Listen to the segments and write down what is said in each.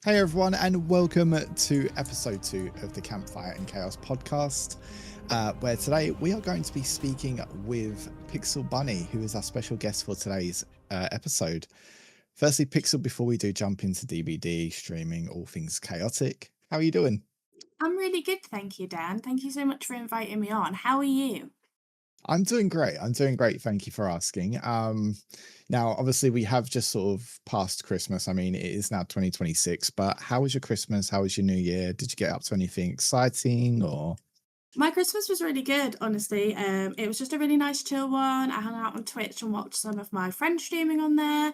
Hey everyone, and welcome to episode 2 of the Campfire and Chaos podcast, where today we are going to be speaking with PixellBunnie, who is our special guest for today's episode. Firstly, Pixel, before we do jump into DVD, streaming, all things chaotic, how are you doing? I'm really good, thank you, Dan. Thank you so much for inviting me on. How are you? I'm doing great. I'm doing great. Thank you for asking. Now, obviously, we have just sort of passed Christmas. I mean, it is now 2026, but how was your Christmas? How was your New Year? Did you get up to anything exciting or? My Christmas was really good, honestly. It was just a really nice chill one. I hung out on Twitch and watched some of my friends streaming on there,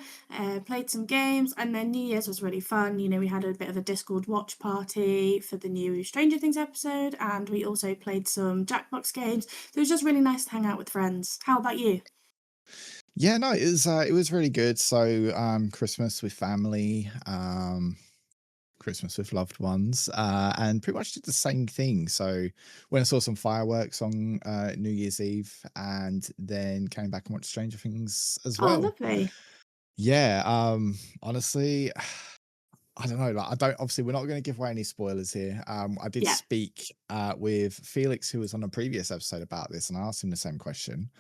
played some games, and then New Year's was really fun. You know, we had a bit of a Discord watch party for the new Stranger Things episode, and we also played some Jackbox games. So it was just really nice to hang out with friends. How about you? Yeah, no, it was really good. So, Christmas with family, Christmas with loved ones, and pretty much did the same thing. So, when I saw some fireworks on New Year's Eve, and then came back and watched Stranger Things as Oh, well. lovely. Yeah, honestly, I don't know. Like, I don't. Obviously, we're not going to give away any spoilers here. I did Yeah. speak with Felix, who was on a previous episode about this, and I asked him the same question.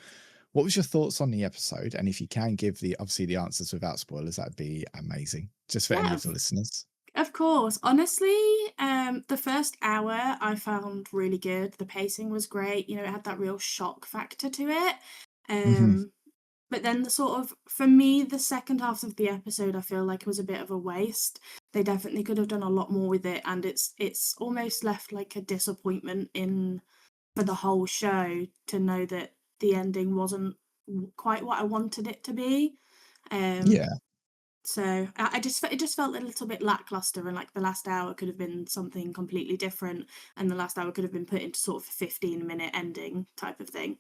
What was your thoughts on the episode? And if you can give the obviously the answers without spoilers, that'd be amazing. Just for any Yeah, of the listeners. of course. Honestly, the first hour I found really good. The pacing was great. You know, it had that real shock factor to it. Hmm. Um, but then the sort of, for me, the second half of the episode, I feel like was a bit of a waste. They definitely could have done a lot more with it, and it's almost left like a disappointment in for the whole show to know that the ending wasn't quite what I wanted it to be. Um, Yeah, so I just it just felt a little bit lackluster, and like the last hour could have been something completely different, and the last hour could have been put into sort of a 15-minute ending type of thing.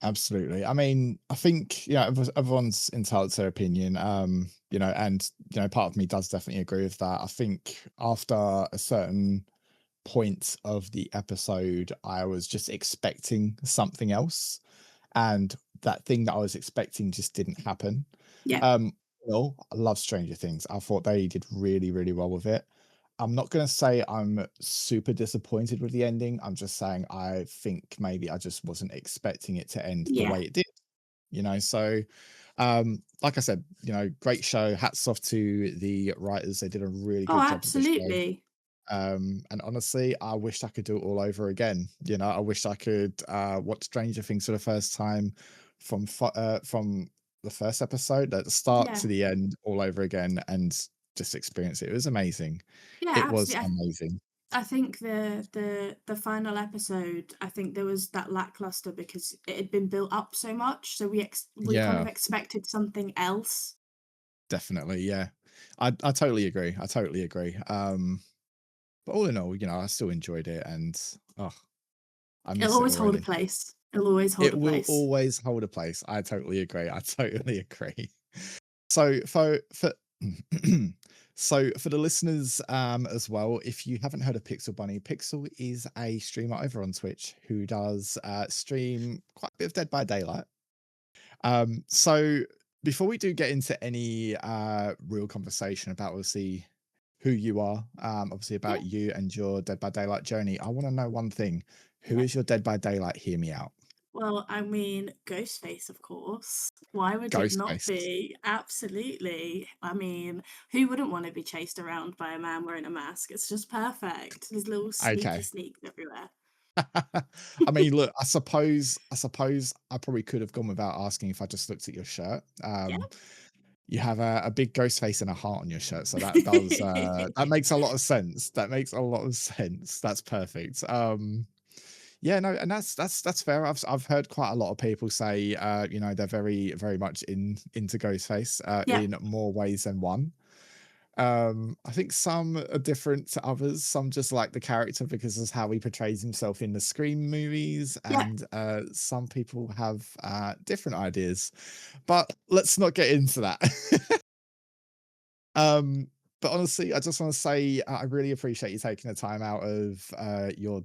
absolutely. I mean, I think yeah, everyone's entitled to their opinion. And part of me does definitely agree with that. I think after a certain point of the episode, I was just expecting something else, and that thing that I was expecting just didn't happen. Yeah, Um, I love Stranger Things. I thought they did really, really well with it. I'm not going to say I'm super disappointed with the ending. I'm just saying I think maybe I just wasn't expecting it to end the yeah. way it did. So like I said, great show. Hats off to the writers. They did a really Oh, good job with the show. absolutely. And honestly, I wished I could do it all over again. I wish I could watch Stranger Things for the first time from the first episode at the start Yeah. to the end all over again and just experience it. It was amazing. Yeah, It was absolutely. amazing. I think the final episode, I think there was that lackluster because it had been built up so much, so we kind of Yeah, expected something else. definitely. Yeah. I totally agree. I totally agree. But all in all, I still enjoyed it and oh, I It'll miss it always hold a already. place. It'll always hold It a will place. always hold a place. I totally agree. I totally agree. So for so for the listeners as well, if you haven't heard of PixellBunnie, Pixel is a streamer over on Twitch who does stream quite a bit of Dead by Daylight. So before we do get into any real conversation about obviously who you are, obviously Yeah, about you and your Dead by Daylight journey, I want to know one thing. Who yeah. is your Dead by Daylight? Hear me out. Well, I mean, Ghostface, of course. Why would it not Ghostface. be? Absolutely. I mean, who wouldn't want to be chased around by a man wearing a mask? It's just perfect. There's little sneaky Okay. sneaks everywhere. I mean, look, I suppose I probably could have gone without asking if I just looked at your shirt. Yeah. You have a big ghost face and a heart on your shirt, so that does that makes a lot of sense. That makes a lot of sense. That's perfect. Yeah, no, and that's fair. I've heard quite a lot of people say, they're very very much into Ghostface Yeah. in more ways than one. I think some are different to others. Some just like the character because of how he portrays himself in the Scream movies, Yeah. and some people have different ideas. But let's not get into that. um, but honestly, I just want to say I really appreciate you taking the time out of your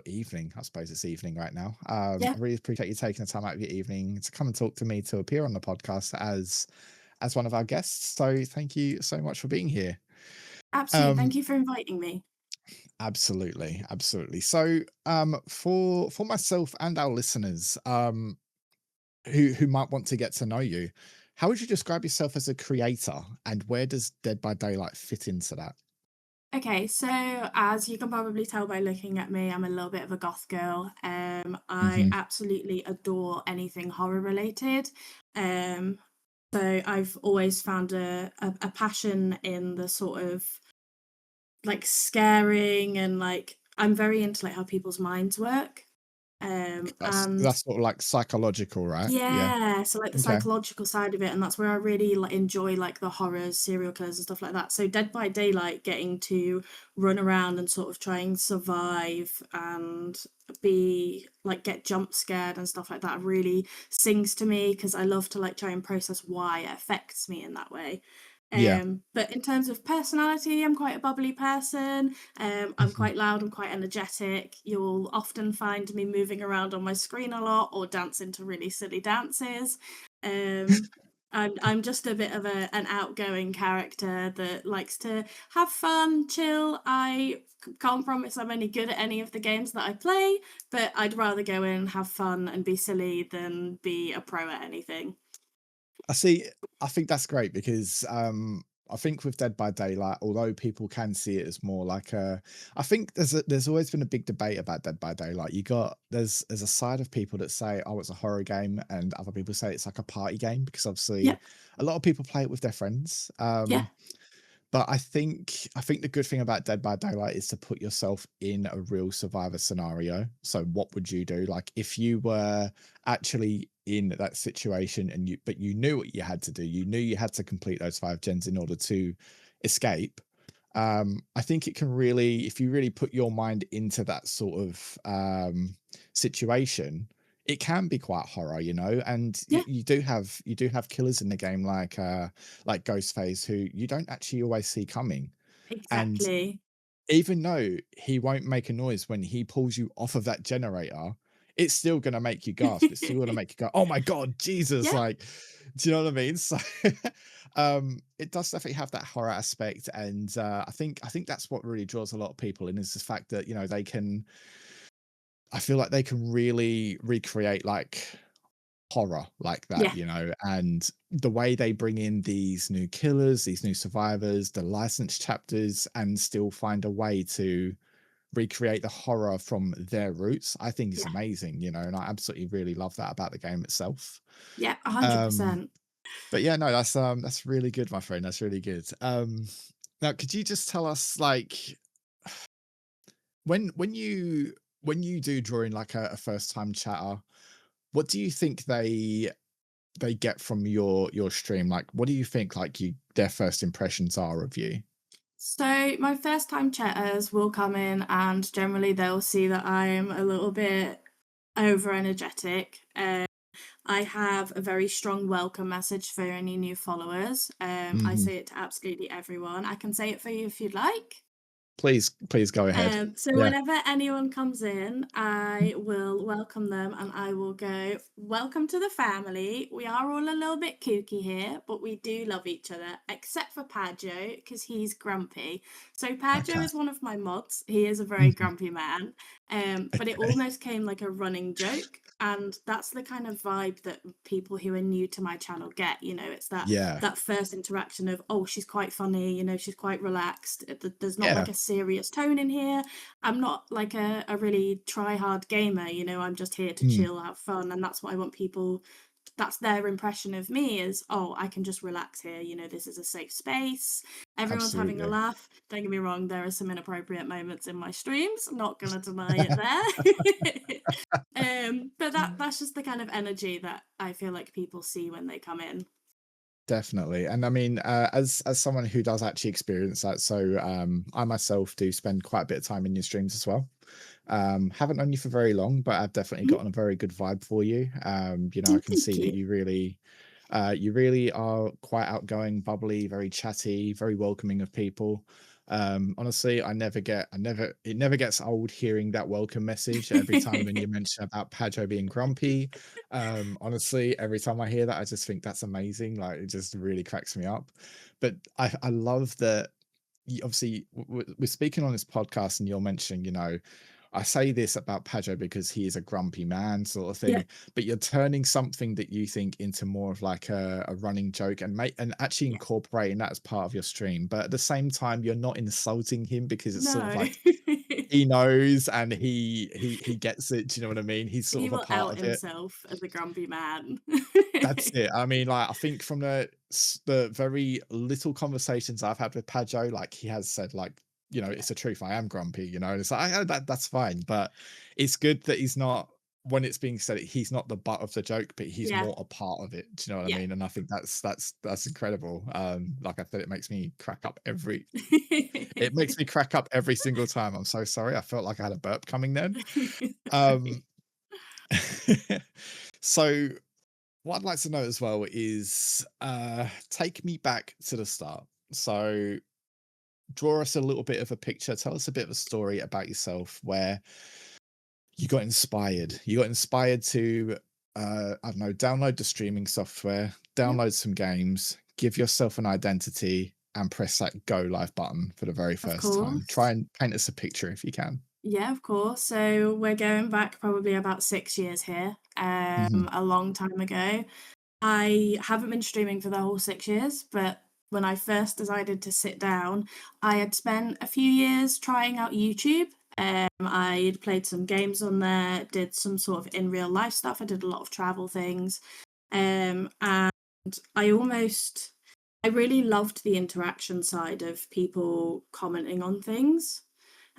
evening. I suppose it's evening right now. Yeah. I really appreciate you taking the time out of your evening to come and talk to me to appear on the podcast as one of our guests. So thank you so much for being here. Absolutely. Um, Thank you for inviting me. Absolutely, absolutely. So, for myself and our listeners, who might want to get to know you, how would you describe yourself as a creator, and where does Dead by Daylight fit into that? Okay, so as you can probably tell by looking at me, I'm a little bit of a goth girl. I Hmm. absolutely adore anything horror related. Um, so I've always found a passion in the sort of like scaring and like I'm very into like how people's minds work. And That's sort of like psychological, right? Yeah. yeah, so, like, the Okay. psychological side of it, and that's where I really, like, enjoy, like, the horrors, serial killers, and stuff like that. So Dead by Daylight, getting to run around and sort of try and survive and be like, get jump scared and stuff like that really sings to me because I love to, like, try and process why it affects me in that way. Yeah. But in terms of personality, I'm quite a bubbly person. I'm Mhm. quite loud, I'm quite energetic. You'll often find me moving around on my screen a lot or dancing to really silly dances. Um, I'm just a bit of an outgoing character that likes to have fun, chill. Can't promise I'm any good at any of the games that I play, but I'd rather go in, have fun, and be silly than be a pro at anything. I see. I think that's great because I think with Dead by Daylight, although people can see it as more like a, I think there's always been a big debate about Dead by Daylight. There's a side of people that say, oh, it's a horror game, and other people say it's like a party game because Yeah, obviously a lot of people play it with their friends. yeah, But I think the good thing about Dead by Daylight is to put yourself in a real survivor scenario. So what would you do? Like if you were actually in that situation and you knew what you had to do, you knew you had to complete those 5 gens in order to escape. I think it can really, if you really put your mind into that sort of situation, it can be quite horror, and yeah, you do have killers in the game like Ghostface, who you don't actually always see coming. And exactly. even though he won't make a noise when he pulls you off of that generator, it's still gonna make you gasp. It's still gonna make you go, "Oh my god, Jesus!" Yeah, Like, do you know what I mean? So, it does definitely have that horror aspect, and I think that's what really draws a lot of people in is the fact that they can. I feel like they can really recreate like horror like that, yeah, and the way they bring in these new killers, these new survivors, the licensed chapters, and still find a way to recreate the horror from their roots, I think is yeah, amazing, and I absolutely really love that about the game itself. yeah, Um, 100%. but yeah, no, that's really good, my friend. That's really good. Now could you just tell us like when you do draw in like a first time chatter, what do you think they get from your stream? Like, what do you think like their first impressions are of you? So my first time chatters will come in and generally they'll see that I'm a little bit over energetic. I have a very strong welcome message for any new followers. I Mhm. say it to absolutely everyone. I can say it for you if you'd like. Please go ahead. So Yeah. whenever anyone comes in, I will welcome them and I will go, "Welcome to the family. We are all a little bit kooky here, but we do love each other, except for Padjo, because he's grumpy." So Padjo Okay. is one of my mods. He is a very Mhm. grumpy man. But it Okay. almost came like a running joke. And that's the kind of vibe that people who are new to my channel get. It's that Yeah. that first interaction of, oh, she's quite funny, she's quite relaxed. There's not Yeah. like a serious tone in here. I'm not like a really try hard gamer, I'm just here to Mm, chill, have fun. And that's what I want people, that's their impression of me is, oh, I can just relax here. This is a safe space. Everyone's having a absolutely. laugh. Don't get me wrong, there are some inappropriate moments in my streams. Not gonna deny it there. But that's just the kind of energy that I feel like people see when they come in. Definitely. And I mean, as someone who does actually experience that, so I myself do spend quite a bit of time in your streams as well. Haven't known you for very long, but I've definitely Mhm. gotten a very good vibe for you. I can Thank see that you. you really are quite outgoing, bubbly, very chatty, very welcoming of people. Honestly, it never gets old hearing that welcome message every time when you mention about Padjo being grumpy. Honestly, every time I hear that, I just think that's amazing. Like it just really cracks me up. But I love that. obviously we're speaking on this podcast, and you're mentioning, I say this about Padjo because he is a grumpy man sort of Yeah. thing, but you're turning something that you think into more of like a running joke, and actually Yeah. incorporating that as part of your stream. But at the same time, you're not insulting him because it's sort of No. like he knows and he gets it. Do you know what I mean? He's sort He of a will part out of it. himself as a grumpy man. That's it. I mean, like, I think from the very little conversations I've had with Padjo, like he has said, like, Yeah. it's the truth. I am grumpy, and it's like that's fine. But it's good that he's not, when it's being said, he's not the butt of the joke, but he's Yeah. more a part of it. Do you know what I Yeah. mean? And I think that's incredible. Like I said, it makes me crack up every single time. I'm so sorry. I felt like I had a burp coming then. Sorry. Um so what I'd like to know as well is take me back to the start. So draw us a little bit of a picture, tell us a bit of a story about yourself where you got inspired. You got inspired to I don't know, download the streaming software, Yep, download some games, give yourself an identity and press that go live button for the very of first time. Try course. and paint us a picture if you can. Yeah, of course. So we're going back probably about 6 years here, Hmm. a long time ago. I haven't been streaming for the whole 6 years, but when I first decided to sit down, I had spent a few years trying out YouTube. I'd played some games on there, did some sort of in real life stuff. I did a lot of travel things. And I almost I really loved the interaction side of people commenting on things.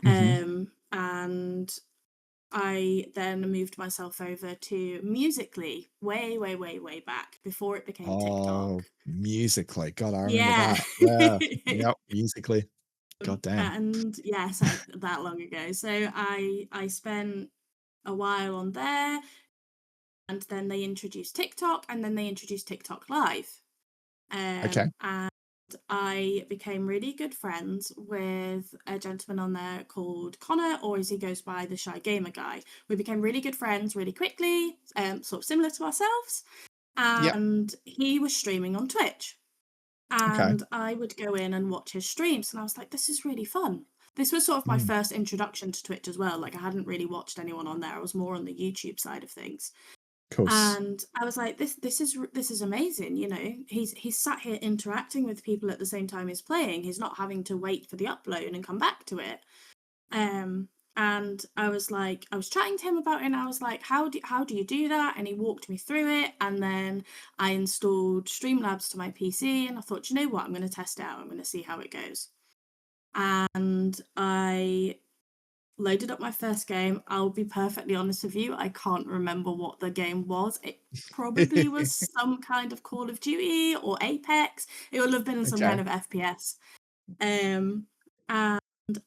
Hmm. And I then moved myself over to Musically way, way, way, way back before it became TikTok. Oh, musically. God, I remember Yeah. that. Yeah. Yep. Musically. God damn. And yes, that long ago. So I spent a while on there, and then they introduced TikTok, and then they introduced TikTok Live. Okay. And I became really good friends with a gentleman on there called Connor, or as he goes by, the Shy Gamer Guy. We became really good friends really quickly, sort of similar to ourselves. Yep. And he was streaming on Twitch. Okay. And I would go in and watch his streams, and I was like, this is really fun. This was sort of my Mm, first introduction to Twitch as well. Like, I hadn't really watched anyone on there. I was more on the YouTube side of things. course. And I was like, this is amazing. He's sat here interacting with people at the same time he's playing. He's not having to wait for the upload and come back to it. Um, and I was like, I was chatting to him about it, and I was like, how do you do that? And he walked me through it. And then I installed Streamlabs to my PC, and I thought, you know what, I'm going to test it out. I'm going to see how it goes. And I loaded up my first game. I'll be perfectly honest with you, I can't remember what the game was. It probably was some kind of Call of Duty or Apex. It would have been some kind Okay. of FPS. Um, and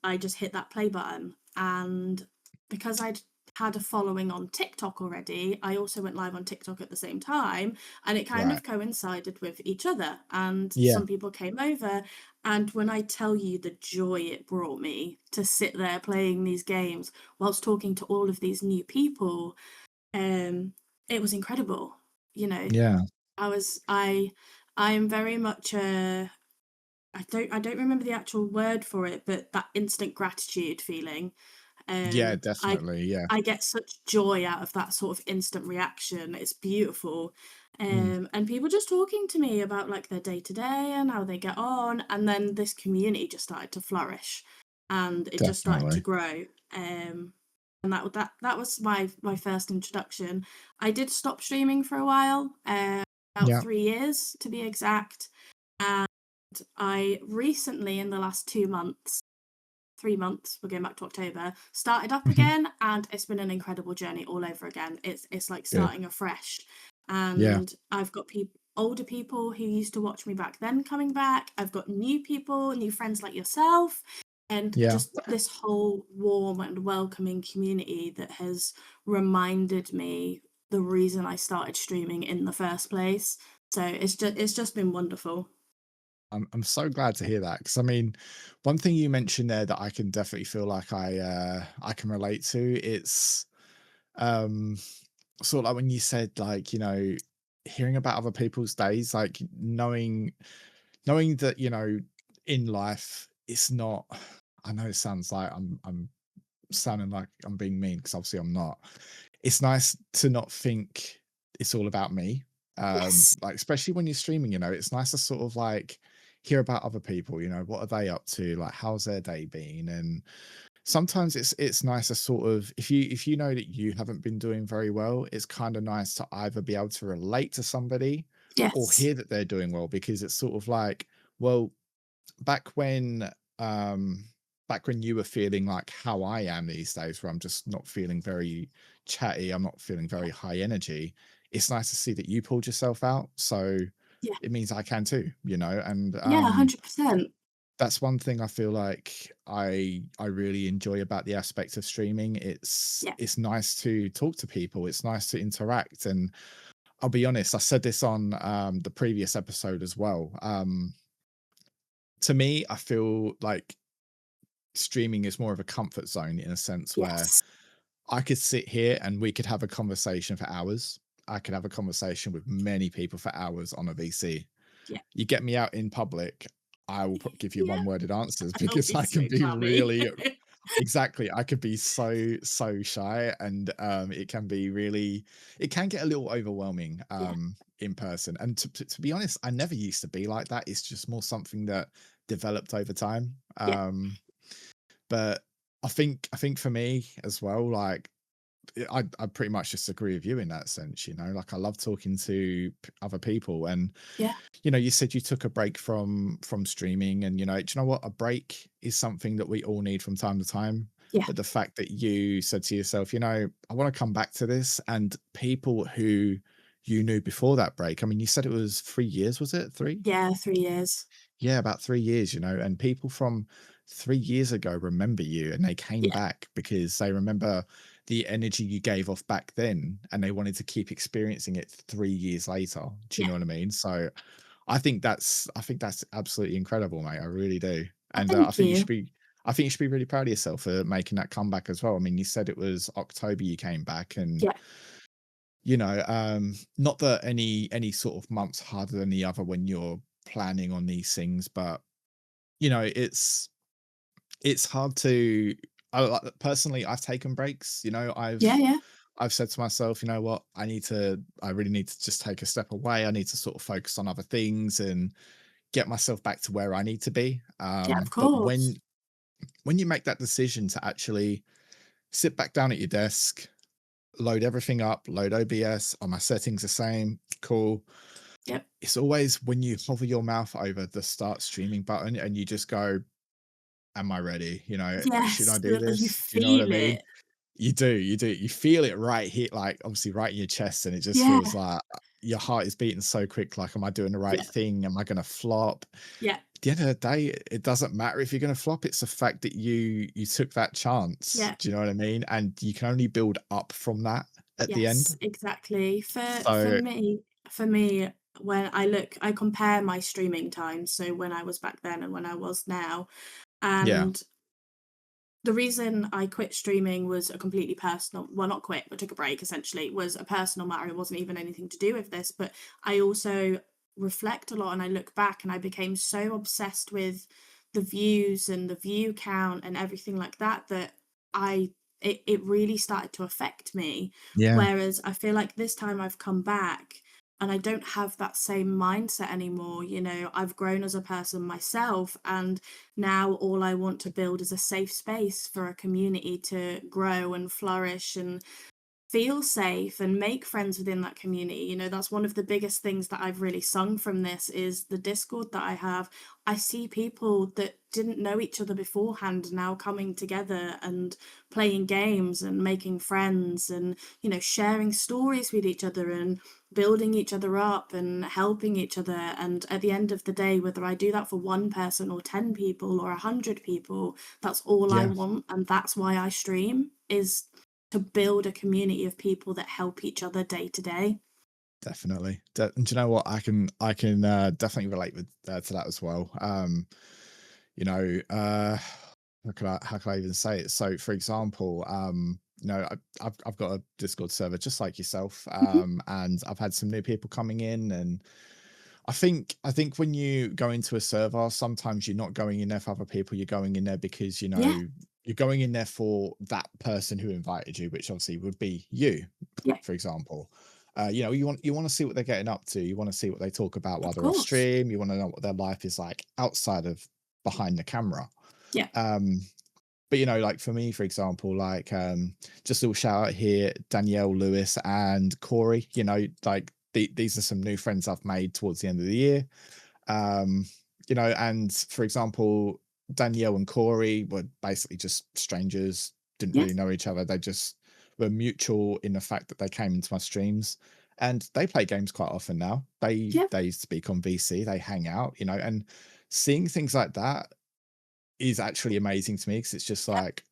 I just hit that play button. And because I'd had a following on TikTok already, I also went live on TikTok at the same time, and it kind Right. of coincided with each other. And Yeah. some people came over, and when I tell you the joy it brought me to sit there playing these games whilst talking to all of these new people, um, it was incredible. You know, Yeah. I am very much a I don't remember the actual word for it, but that instant gratitude feeling. Yeah, I definitely. Yeah. I get such joy out of that sort of instant reaction. It's beautiful. Mm, And people just talking to me about like their day to day and how they get on, and then this community just started to flourish, and it just started to definitely. grow. And that was my first introduction. I did stop streaming for a while, about Yeah. 3 years to be exact. And I recently, in the last 2 months, 3 months, we're going back to October, started up Mhm. again, and it's been an incredible journey all over again. It's like Good. starting afresh. Yeah. And I've got older people who used to watch me back then coming back. I've got new people, new friends like yourself, and Yeah. just this whole warm and welcoming community that has reminded me the reason I started streaming in the first place. So it's just been wonderful. I'm so glad to hear that, because I mean, one thing you mentioned there that I can definitely feel like I can relate to, it's um sort of like when you said, like, hearing about other people's days, like knowing that, in life it's not. I know it sounds like I'm sounding like I'm being mean because obviously I'm not. It's nice to not think it's all about me. Yes. Like especially when you're streaming, it's nice to sort of like hear about other people, what are they up to? Like how's their day been? And sometimes it's nice to sort of if you know that you haven't been doing very well, it's kind of nice to either be able to relate to somebody or Yes. hear that they're doing well because it's sort of like, well, back when um back when you were feeling like how I am these days, where I'm just not feeling very chatty, I'm not feeling Yeah. very high energy, it's nice to see that you pulled yourself out. So Yeah. it means I can too, and Yeah, 100%. that's one thing I feel like I really enjoy about the aspect of streaming. It's Yeah. it's nice to talk to people, it's nice to interact. And I'll be honest, I said this on the previous episode as well. To me, I feel like streaming is more of a comfort zone in a sense where Yes. I could sit here and we could have a conversation for hours. I could have a conversation with many people for hours on a VC. Yeah. You get me out in public, I will give you Yeah. one-worded answers I'll because be I can so be clammy. really exactly. I could be so shy, and it can get a little overwhelming Yeah. in person. And to be honest, I never used to be like that. It's just more something that developed over time. Yeah. But I think for me as well, like I pretty much just agree with you in that sense. Like I love talking to other people. And Yeah. you said you took a break from streaming, and do you know what, a break is something that we all need from time to time. Yeah. But the fact that you said to yourself, I want to come back to this, and people who you knew before that break, I mean, you said it was 3 years, was it 3? Yeah, 3 years. Yeah, about 3 years, and people from 3 years ago remember you, and they came Yeah. back because they remember the energy you gave off back then, and they wanted to keep experiencing it 3 years later. Do you Yeah. know what I mean? So I think that's absolutely incredible, mate. I really do. Oh, And thank you. I think you should be really proud of yourself for making that comeback as well. I mean, you said it was October you came back, and Yeah. not that any sort of month's harder than the other when you're planning on these things, but it's hard to. Personally, I've taken breaks. Yeah, yeah. I've said to myself, you know what, I really need to just take a step away. I need to sort of focus on other things and get myself back to where I need to be. Yeah, of But course. when you make that decision to actually sit back down at your desk, load everything up, load OBS, are my settings the same? Cool. Yep. It's always when you hover your mouth over the start streaming button and you just go, am I ready? Should I Yes, do you this? Do you know what I feel mean? it. You do. You feel it right here, like obviously right in your chest, and it just Yeah. feels like your heart is beating so quick. Like, am I doing the right Yeah. thing? Am I going to flop? Yeah. At the end of the day, it doesn't matter if you're going to flop. It's the fact that you took that chance. Yeah. Do you know what I mean? And you can only build up from that at the end. Yes, exactly. For So me, when I compare my streaming time, so when I was back then and when I was now, yeah, and the reason I quit streaming was a completely personal, well, not quit, but took a break essentially, was a personal matter. It wasn't even anything to do with this, but I also reflect a lot and I look back and I became so obsessed with the views and the view count and everything like that that I it really started to affect me. yeah, Whereas I feel like this time I've come back and I don't have that same mindset anymore. I've grown as a person myself, and now all I want to build is a safe space for a community to grow and flourish and feel safe and make friends within that community. That's one of the biggest things that I've really sung from this is the Discord that I have. I see people that didn't know each other beforehand now coming together and playing games and making friends and, sharing stories with each other and building each other up and helping each other. And at the end of the day, whether I do that for one person or 10 people or 100 people, that's all I yeah, want. And that's why I stream, is to build a community of people that help each other day to day. definitely. And do you know what? I can definitely relate with to that as well. You know, uh, how can I even say it? So, for example, I've got a Discord server just like yourself, Mhm. and I've had some new people coming in, and I think when you go into a server, sometimes you're not going in there for other people. You're going in there because Yeah, you're going in there for that person who invited you, which obviously would be you, yeah, for example. You want to see what they're getting up to. You want to see what they talk about while of they're off course. stream. You want to know what their life is like outside of behind the camera. Yeah, Um, but like for me, for example, just a little shout out here, Danielle, Lewis, and Corey. Like these are some new friends I've made towards the end of the year. um and for example, Danielle and Corey were basically just strangers, didn't yeah, really know each other. They just were mutual in the fact that they came into my streams, and they play games quite often now. they yeah, they speak on VC, they hang out, and seeing things like that is actually amazing to me, because it's just yeah, like,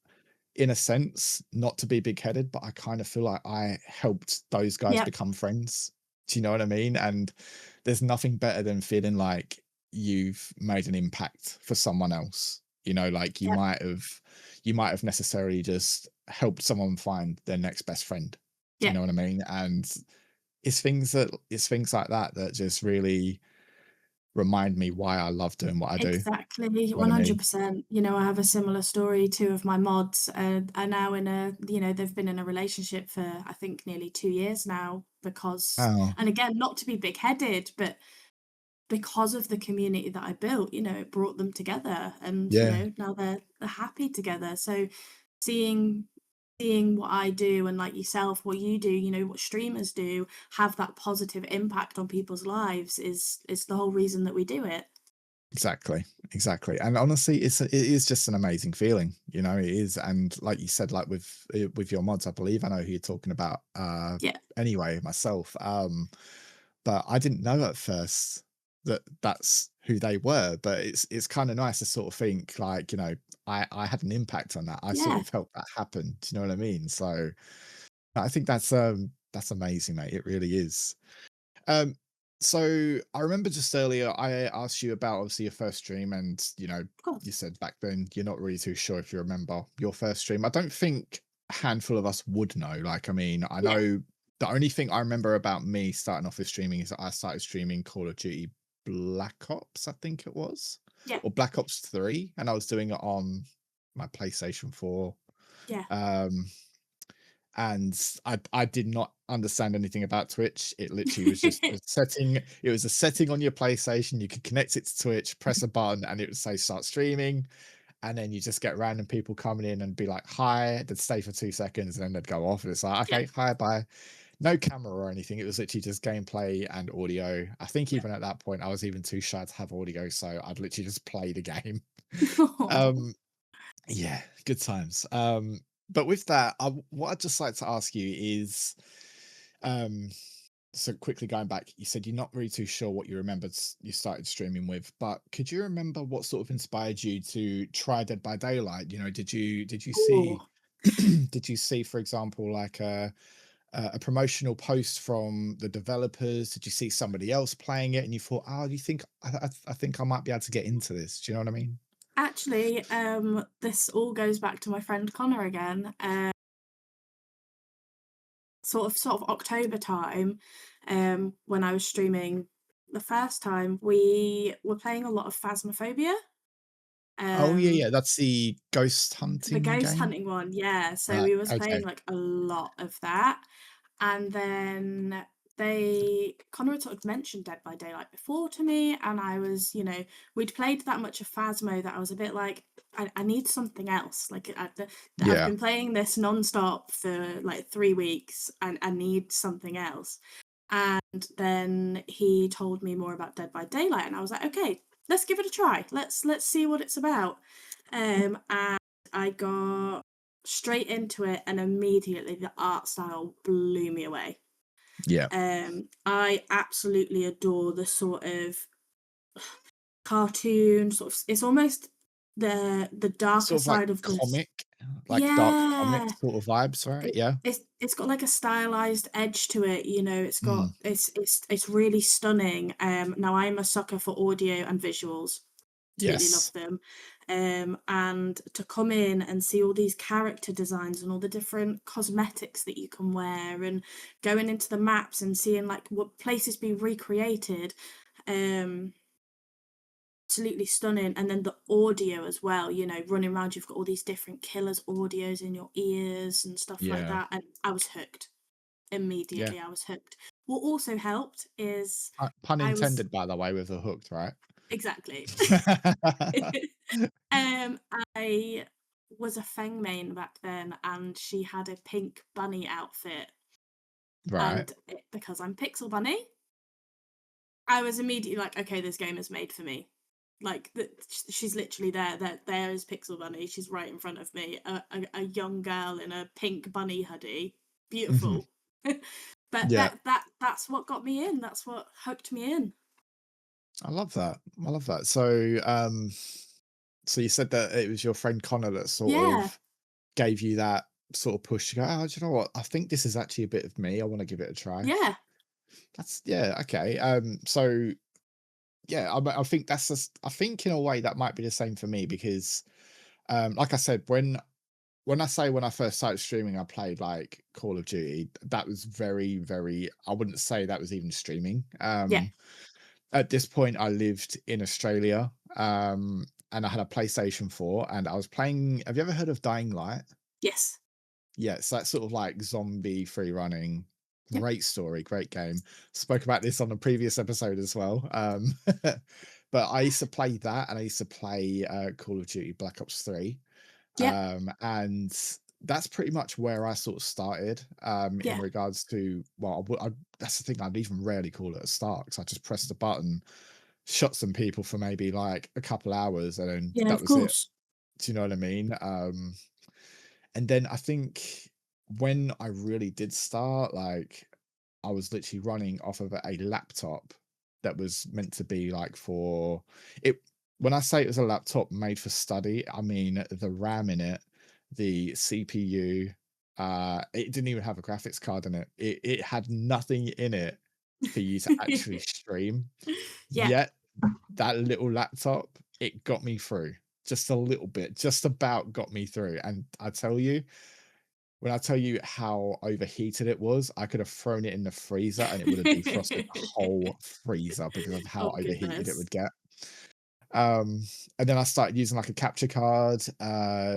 in a sense, not to be big-headed, but I kind of feel like I helped those guys yeah, become friends. Do you know what I mean? And there's nothing better than feeling like you've made an impact for someone else. Like yeah, you might have necessarily just helped someone find their next best friend. Do you yeah. know what I mean? And it's things like that that just really remind me why I love doing what I do. You Exactly, know what I mean? 100%. I have a similar story. Two of my mods are now they've been in a relationship for, I think, nearly 2 years now because, Oh, and again, not to be big-headed, but because of the community that I built, it brought them together and, yeah, now they're happy together. So seeing seeing what I do and like yourself, what you do, what streamers do, have that positive impact on people's lives is the whole reason that we do it. exactly, exactly. And honestly, it is just an amazing feeling, it is. And like you said, like with your mods, I believe I know who you're talking about. Yeah. Anyway, myself, but I didn't know at first that that's who they were. But it's kind of nice to sort of think like, I had an impact on that. I sort Yeah. of helped that happen. Do you know what I mean? So I think that's amazing, mate. It really is. Um, so I remember just earlier I asked you about obviously your first stream, and Of course. you said back then you're not really too sure if you remember your first stream. I don't think a handful of us would know. Like, I mean, I Yeah. know the only thing I remember about me starting off with streaming is that I started streaming Call of Duty Black Ops, I think it was, Yeah. or Black Ops 3, and I was doing it on my PlayStation 4. Yeah. Um, and I did not understand anything about Twitch. It literally was just a setting. It was a setting on your PlayStation. You could connect it to Twitch, press a button, and it would say start streaming. And then you just get random people coming in and be like, hi, they'd stay for 2 seconds and then they'd go off. And it's like, Yeah. okay, hi, bye. No camera or anything. It was literally just gameplay and audio. I think Yeah. even at that point, I was even too shy to have audio. So I'd literally just play the game. Aw. Um, yeah, good times. But with that, what I'd just like to ask you is, um, so quickly going back, you said you're not really too sure what you remembered you started streaming with, but could you remember what sort of inspired you to try Dead by Daylight? Did you see Ooh. did you see, for example, like a promotional post from the developers? Did you see somebody else playing it and you thought, oh, you think I think I might be able to get into this? Do you know what I mean? Actually, this all goes back to my friend Connor again. Sort of October time, when I was streaming the first time, we were playing a lot of Phasmophobia. Oh yeah, Um, yeah. That's the ghost the hunting ghost game. hunting one, yeah. So Right. we was playing Okay. like a lot of that. And then Connor had sort of mentioned Dead by Daylight before to me, and I was, we'd played that much of Phasmo that I was a bit like, I need something else. Like I've Yeah. been playing this non-stop for like 3 weeks, and I need something else. And then he told me more about Dead by Daylight, and I was like, okay, let's give it a try. Let's see what it's about. And I got straight into it, and immediately the art style blew me away. Yeah. I absolutely adore the sort of cartoon sort of, it's almost the darker Sort of like side of this. comic, like dark comic Yeah. sort of vibes, right? It Yeah. it's got like a stylized edge to it, it's got Mm. it's really stunning. Now I'm a sucker for audio and visuals. Absolutely love Yes. them. And to come in and see all these character designs and all the different cosmetics that you can wear, and going into the maps and seeing like what places being recreated, Um, Absolutely stunning. And then the audio as well, you know, running around, you've got all these different killers' audios in your ears and stuff like Yeah. that. And I was hooked. Yeah. Immediately, I was hooked. What also helped is Pun I was intended, by the way, with the hooked, right? exactly. Um, I was a Feng main back then, and she had a pink bunny outfit, Right. and because I'm Pixel Bunny, I was immediately like, "Okay, this game is made for me." Like, she's literally there. There is Pixel Bunny. She's right in front of me. A young girl in a pink bunny hoodie, Mhm. beautiful. But Yeah. that's what got me in. That's what hooked me in. I love that. I love that. So you said that it was your friend Connor that sort Yeah, of gave you that sort of push to go, "Oh, do you know what? I think this is actually a bit of me. I wanna give it a try." yeah, That's yeah, okay. So yeah, I think that's just I think in a way that might be the same for me because, like I said, when I say when I first started streaming, I played like Call of Duty. That was very, very. I wouldn't say that was even streaming. yeah, At this point, I lived in Australia, and I had a PlayStation 4, and I was playing. Have you ever heard of Dying Light? yes, Yeah, so that's sort of like zombie free running. yep, Great story, great game. Spoke about this on the previous episode as well. But I used to play that, and I used to play Call of Duty Black Ops 3. yep, And that's pretty much where I sort of started in yeah, regards to, well, that's the thing, I'd even rarely call it a start because I just pressed the button, shot some people for maybe like a couple hours, and then yeah, that of was it. course. Do you know what I mean? And then I think when I really did start, like I was literally running off of a laptop that was meant to be like for it. When I say it was a laptop made for study, I mean the RAM in it, the CPU, it didn't even have a graphics card in it. It had nothing in it for you to actually stream. Yeah. Yet that little laptop, it got me through just a little bit, just about got me through. And I tell you, when I tell you how overheated it was, I could have thrown it in the freezer and it would have defrosted the whole freezer because of how Oh overheated it goodness. would get. And then I started using like a capture card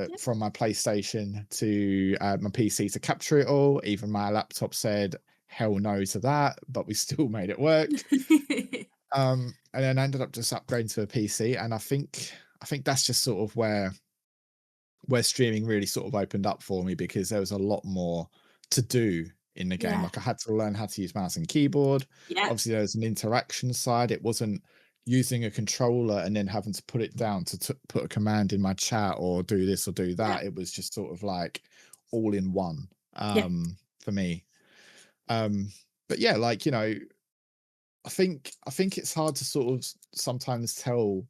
Yep. from my PlayStation to my PC to capture it all. Even my laptop said hell no to that, but we still made it work. And then I ended up just upgrading to a PC, and I think that's just sort of where streaming really sort of opened up for me because there was a lot more to do in the game. Yeah. Like I had to learn how to use mouse and keyboard. Yep. Obviously, there was an interaction side. It wasn't using a controller and then having to put it down to put a command in my chat or do this or do Yep. that. It was just sort of like all in one Yep. for me. Um, but yeah, like I think it's hard to sort of sometimes tell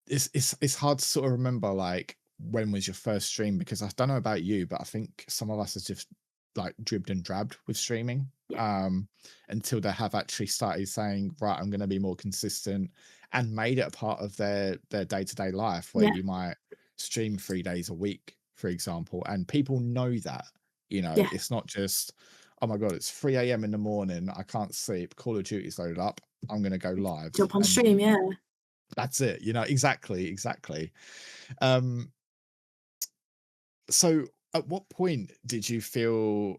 it's hard to sort of remember like when was your first stream because I don't know about you, but I think some of us are just like dribbed and drabbed with streaming Yep. um until they have actually started saying, right, I'm going to be more consistent and made it a part of their day-to-day life where Yep. you might stream 3 days a week, for example, and people know that, Yeah. it's not just, oh my god, it's 3 a.m in the morning, I can't sleep, Call of Duty's loaded up, I'm going to go live, Jump on and stream, yeah. that's it, exactly. Um, so at what point did you feel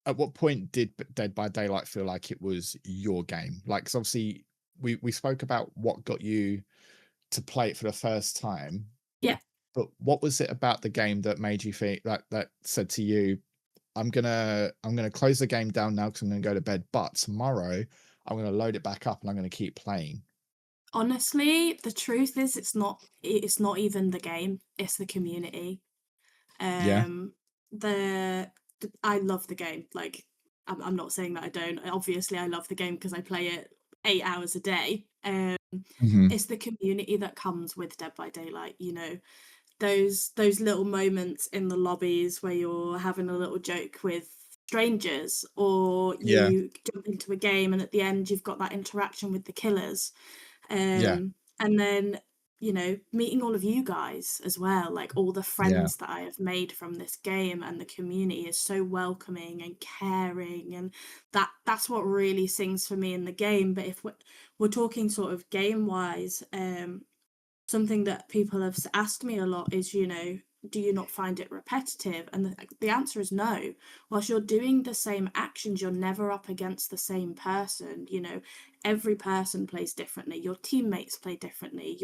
at what point did Dead by Daylight feel like it was your game? Like, 'cause obviously we spoke about what got you to play it for the first time, Yeah. but what was it about the game that made you think that said to you, I'm gonna close the game down now because I'm gonna go to bed, but tomorrow I'm gonna load it back up and I'm gonna keep playing. Honestly, the truth is it's not even the game, it's the community. Yeah, Um, I love the game. Like, I'm not saying that I don't. Obviously, I love the game because I play it 8 hours a day. hmm, It's the community that comes with Dead by Daylight. You know, those little moments in the lobbies where you're having a little joke with strangers, or yeah, you jump into a game and at the end you've got that interaction with the killers. yeah, And then meeting all of you guys as well, like all the Yeah. friends that I have made from this game, and the community is so welcoming and caring, and that's what really sings for me in the game. But if we're talking sort of game wise, something that people have asked me a lot is, do you not find it repetitive? And the answer is no. Whilst you're doing the same actions, you're never up against the same person. Every person plays differently. Your teammates play differently.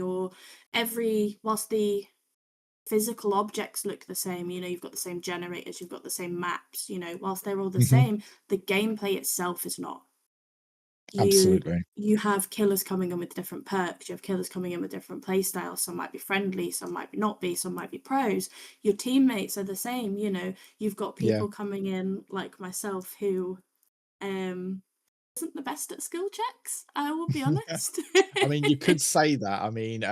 Whilst the physical objects look the same, you've got the same generators, you've got the same maps, whilst they're all the Hmm. same, the gameplay itself is not. you Absolutely. you have killers coming in with different perks, you have killers coming in with different play styles. Some might be friendly, some might be not be, some might be pros. Your teammates are the same. You've got Yeah. people coming in like myself who um isn't the best at skill checks, I will be honest. I mean, you could say that. I mean,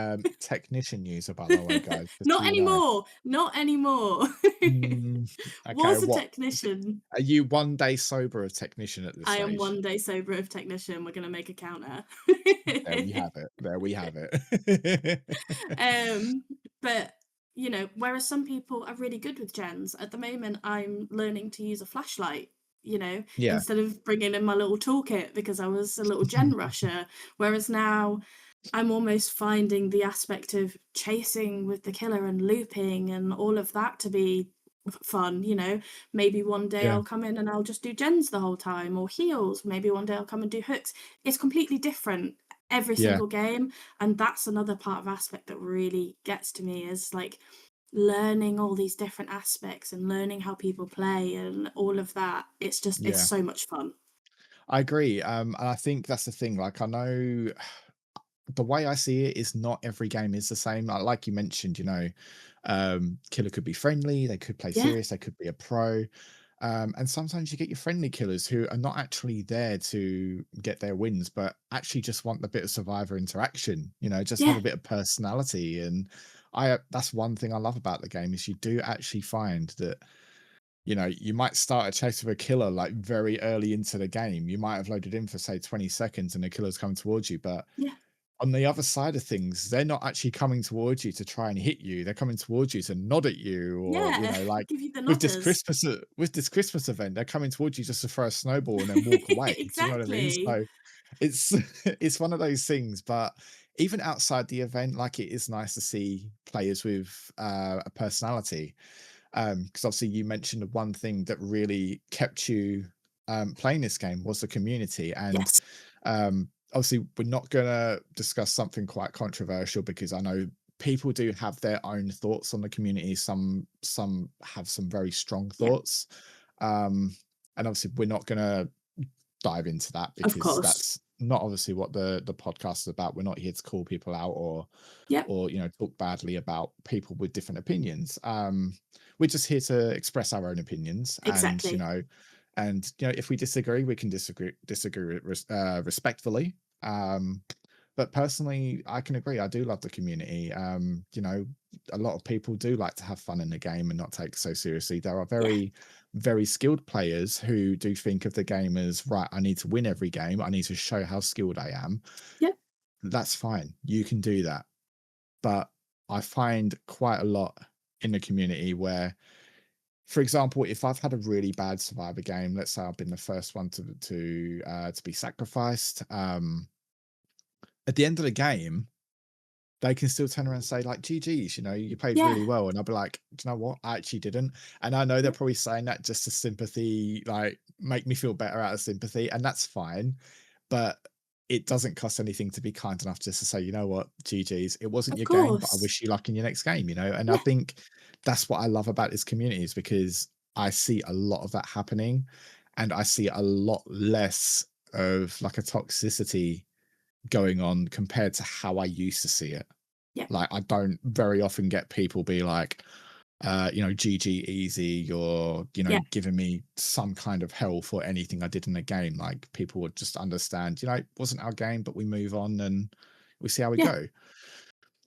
technician user, by the way, guys, just so Not you know. anymore, not anymore. Mm, okay, Was a what technician. are you 1 day sober of technician at this I am stage? 1 day sober of technician. We're gonna make a counter. There we have it. There we have it. Um, but whereas some people are really good with gens, at the moment I'm learning to use a flashlight, Yeah. instead of bringing in my little toolkit because I was a little gen rusher. Whereas now I'm almost finding the aspect of chasing with the killer and looping and all of that to be fun. Maybe one day Yeah. I'll come in and I'll just do gens the whole time, or heals. Maybe one day I'll come and do hooks. It's completely different every Yeah. single game, and that's another part of aspect that really gets to me, is like learning all these different aspects and learning how people play and all of that. It's Yeah. so much fun. I agree. And I think that's the thing. Like, I know the way I see it is not every game is the same. Like you mentioned, killer could be friendly, they could play Yeah, serious, they could be a pro. And sometimes you get your friendly killers who are not actually there to get their wins, but actually just want a bit of survivor interaction, just have yeah, a bit of personality. And that's one thing I love about the game is you do actually find that, you might start a chase with a killer like very early into the game. You might have loaded in for say 20 seconds and the killer's come towards you, but yeah, on the other side of things, they're not actually coming towards you to try and hit you. They're coming towards you to nod at you, or yeah. like Give you the with this nodders. Christmas event, they're coming towards you just to throw a snowball and then walk away. Do you know what I mean? Exactly. So it's it's one of those things. But even outside the event, like, it is nice to see players with a personality. Because obviously you mentioned the one thing that really kept you playing this game was the community. And Yes. obviously we're not going to discuss something quite controversial because I know people do have their own thoughts on the community. Some have some very strong Yeah, thoughts. um and obviously we're not going to dive into that of because course. that's not obviously what the podcast is about. We're not here to call people out Yep, or talk badly about people with different opinions. We're just here to express our own opinions, and exactly. if we disagree, we can disagree respectfully. But personally, I can agree. I do love the community. A lot of people do like to have fun in the game and not take it so seriously. There are Yeah, very, very skilled players who do think of the game as, right, I need to win every game. I need to show how skilled I am. yep, That's fine. You can do that. But I find quite a lot in the community where, for example, if I've had a really bad survivor game, let's say I've been the first one to be sacrificed, at the end of the game, they can still turn around and say like, "GG's, you played yeah, really well." And I'll be like, "Do you know what? I actually didn't." And I know they're yeah, probably saying that just to sympathy, like make me feel better out of sympathy, and that's fine. But it doesn't cost anything to be kind enough just to say, "You know what? GG's. It wasn't of your game, but I course. wish you luck in your next game." And I Yeah, think that's what I love about this community is because I see a lot of that happening, and I see a lot less of like a toxicity going on compared to how I used to see it. yeah, Like, I don't very often get people be like, GG easy, you're, yeah, giving me some kind of hell for anything I did in the game. Like, people would just understand, it wasn't our game, but we move on and we see how we yeah, go.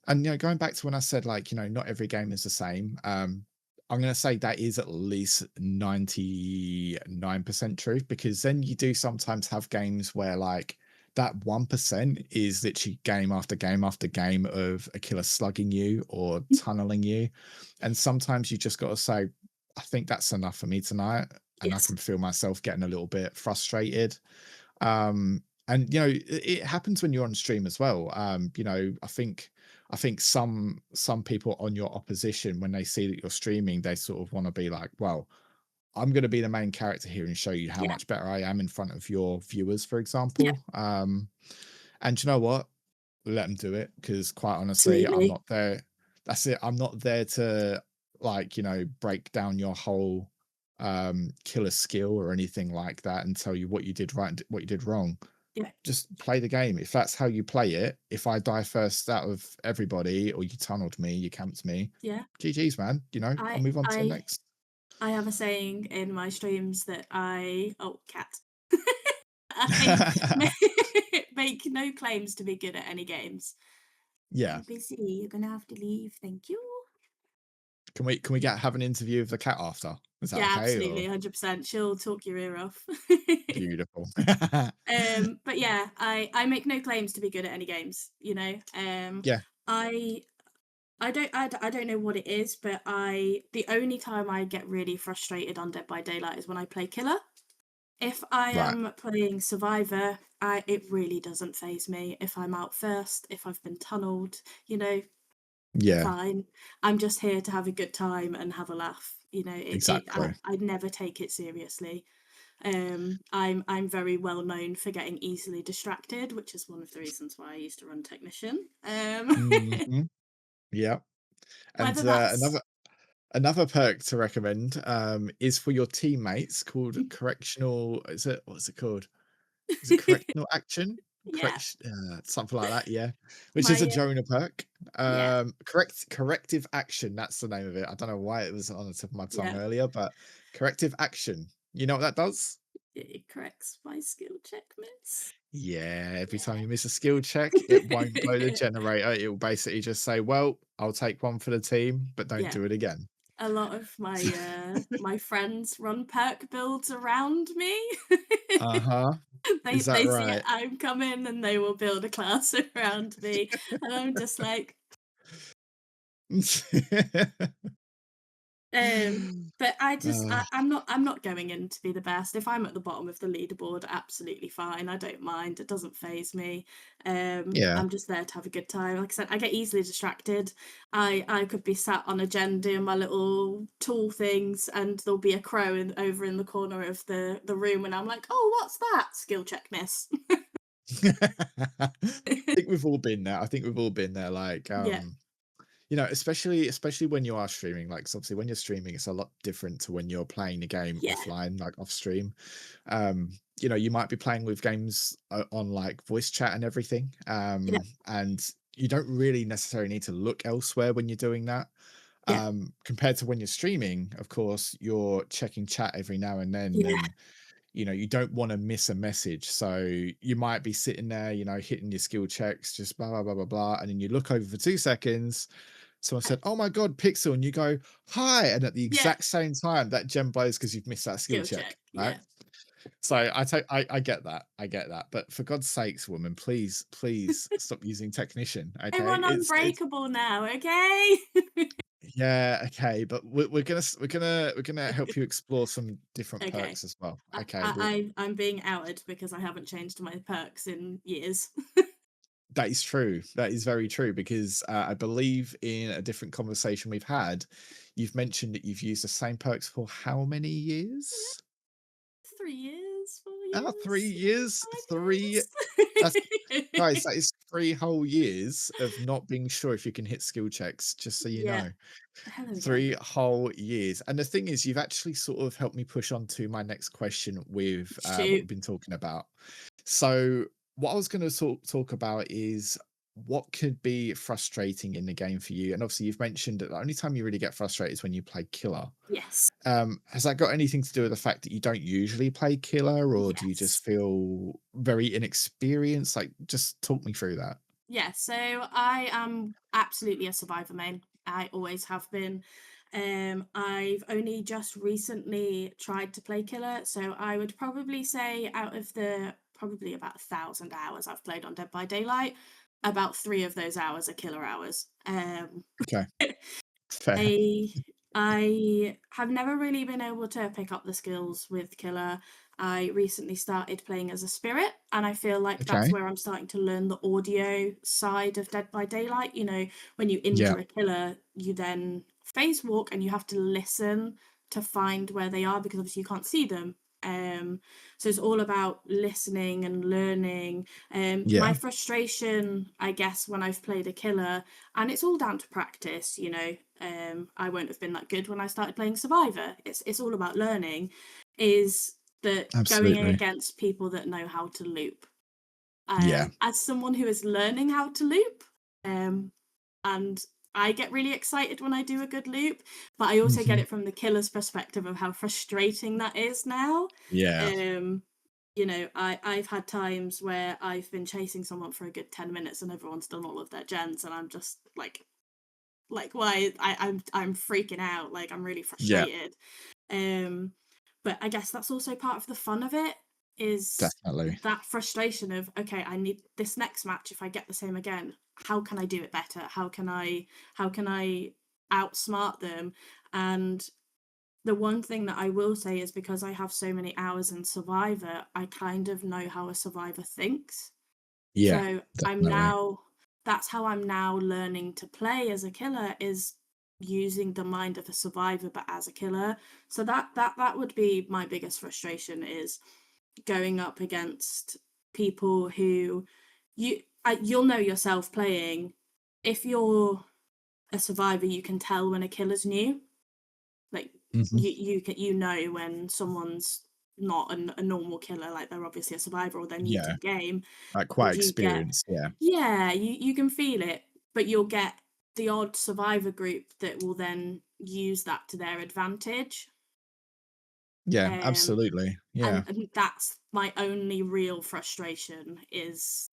And, going back to when I said, like, not every game is the same. I'm going to say that is at least 99% truth because then you do sometimes have games where, like, that 1% is literally game after game after game of a killer slugging you or tunneling you. And sometimes you just got to say, I think that's enough for me tonight. And I Yes. can feel myself getting a little bit frustrated. And it happens when you're on stream as well. I think some people on your opposition, when they see that you're streaming, they sort of want to be like, well, I'm going to be the main character here and show you how Yeah. much better I am in front of your viewers, for Yeah. example. And you know what? Let them do it, because quite honestly, I'm Absolutely. not there. That's it. I'm not there to break down your whole killer skill or anything like that and tell you what you did right and what you did wrong. Yeah. Just play the game. If that's how you play it, if I die first out of everybody, or you tunneled me, you camped me, Yeah. GG's, man. I'll I move on to the I next. I have a saying in my streams that cat. I ma make no claims to be good at any games. Yeah. I'm busy, you're gonna have to leave, thank you. Can we have an interview of the cat after? Is that Yeah, okay? absolutely, Or 100%. She'll talk your ear off. beautiful. But yeah, I make no claims to be good at any games, you know? Yeah. I I don't know what it is, but the only time I get really frustrated on Dead by Daylight is when I play killer. If I Right. am playing survivor, it really doesn't phase me. If I'm out first, if I've been tunneled, you know, Yeah. fine. I'm just here to have a good time and have a laugh. Exactly. I'd never take it seriously. I'm very well known for getting easily distracted, which is one of the reasons why I used to run technician. Mhm. Yeah. And Whether that's another perk to recommend is for your teammates, called correctional. What's it called? Is it correctional action? yeah, Something like that, yeah. Which is my a Jonah perk. yeah, Corrective action. That's the name of it. I don't know why it was on the tip of my tongue yeah, earlier, but corrective action. You know what that does? it corrects my skill check miss. Yeah, every time Yeah. you miss a skill check, it won't blow the generator. It will basically just say, "Well, I'll take one for the team, but don't Yeah. do it again." A lot of my friends run perk builds around me. Uh-huh. They Is that they see right? I'm coming and they will build a class around me, and I'm just like, but Uh, I'm not going in to be the best. If I'm at the bottom of the leaderboard, absolutely fine. I don't mind. It doesn't phase me. yeah. I'm just there to have a good time. Like I said, I get easily distracted. I could be sat on a gen doing my little tool things, and there'll be a crow over in the corner of the room, and I'm like, oh, what's that? Skill check miss. I think we've all been there. I think we've all been there. Yeah, Especially when you are streaming, like 'cause obviously when you're streaming, it's a lot different to when you're playing the game yeah, offline, like off stream. You might be playing with games on like voice chat and everything. yeah, And you don't really necessarily need to look elsewhere when you're doing that. yeah, Compared to when you're streaming, of course, you're checking chat every now and then, yeah, and you don't want to miss a message. So you might be sitting there, hitting your skill checks, just blah blah blah blah blah, and then you look over for 2 seconds. Someone said, "Oh my god, Pixel," and you go, "Hi," and at the yeah. exact same time, that gem blows because you've missed that skill Skill check, check. right? Yeah. So I get that, but for God's sakes, woman, please stop using technician. I'm Okay, on it's Unbreakable now, okay? yeah, okay, but we're gonna help you explore some different Okay. perks as well. I Okay, I'm being outed because I haven't changed my perks in years. that is true. That is very true, because I believe in a different conversation we've had, you've mentioned that you've used the same perks for how many years? 3 years, 4 3 years, years. 3 That's 5 guys, years. that is 3 whole years of not being sure if you can hit skill checks, just so you Yeah. know. Hello again. 3 whole years. And the thing is, you've actually sort of helped me push on to my next question with what Shoot. we've been talking about. So, what I was going to talk about is what could be frustrating in the game for you. And obviously, you've mentioned that the only time you really get frustrated is when you play killer. Yes. Has that got anything to do with the fact that you don't usually play killer, or do you just Yes. feel very inexperienced? Like, just talk me through that. Yeah, so I am absolutely a survivor main. I always have been. I've only just recently tried to play killer, so I would probably say out of the probably about 1,000 hours I've played on Dead by Daylight. About 3 of those hours are killer hours. Okay. Fair. I I have never really been able to pick up the skills with Killer. I recently started playing as a spirit, and I feel like that's Okay. where I'm starting to learn the audio side of Dead by Daylight. You know, when you Yeah. injure a killer, you then phase walk and you have to listen to find where they are because obviously you can't see them. Um, so it's all about listening and learning. My Yeah. frustration, I guess, when I've played a killer, and it's all down to practice, you know. I won't have been that good when I started playing Survivor. It's all about learning. Is that going Absolutely. against people that know how to loop? Yeah. As someone who is learning how to loop, um, and I get really excited when I do a good loop, but I also get Mhm. it from the killer's perspective of how frustrating that is now. Yeah. Um, you know, I've had times where I've been chasing someone for a good 10 minutes and everyone's done all of their gens and I'm just like why I'm freaking out, like I'm really Yeah. frustrated. Um, but I guess that's also part of the fun of it is Definitely. that frustration of, okay, I need this next match. If I get the same again, how can I do it better? How can I outsmart them? And the one thing that I will say is because I have so many hours in Survivor, I kind of know how a survivor thinks. Yeah. So I'm Definitely. now that's how I'm now learning to play as a killer is using the mind of a survivor but as a killer. So that would be my biggest frustration is going up against people who you'll know yourself playing. If you're a survivor, you can tell when a killer's new. Like Mhm. you know when someone's not a normal killer, like they're obviously a survivor or they're new to Yeah. the game, Like, quite and you get experienced. Yeah. yeah, you can feel it, but you'll get the odd survivor group that will then use that to their advantage. Yeah. Um, Absolutely. Yeah. and that's my only real frustration is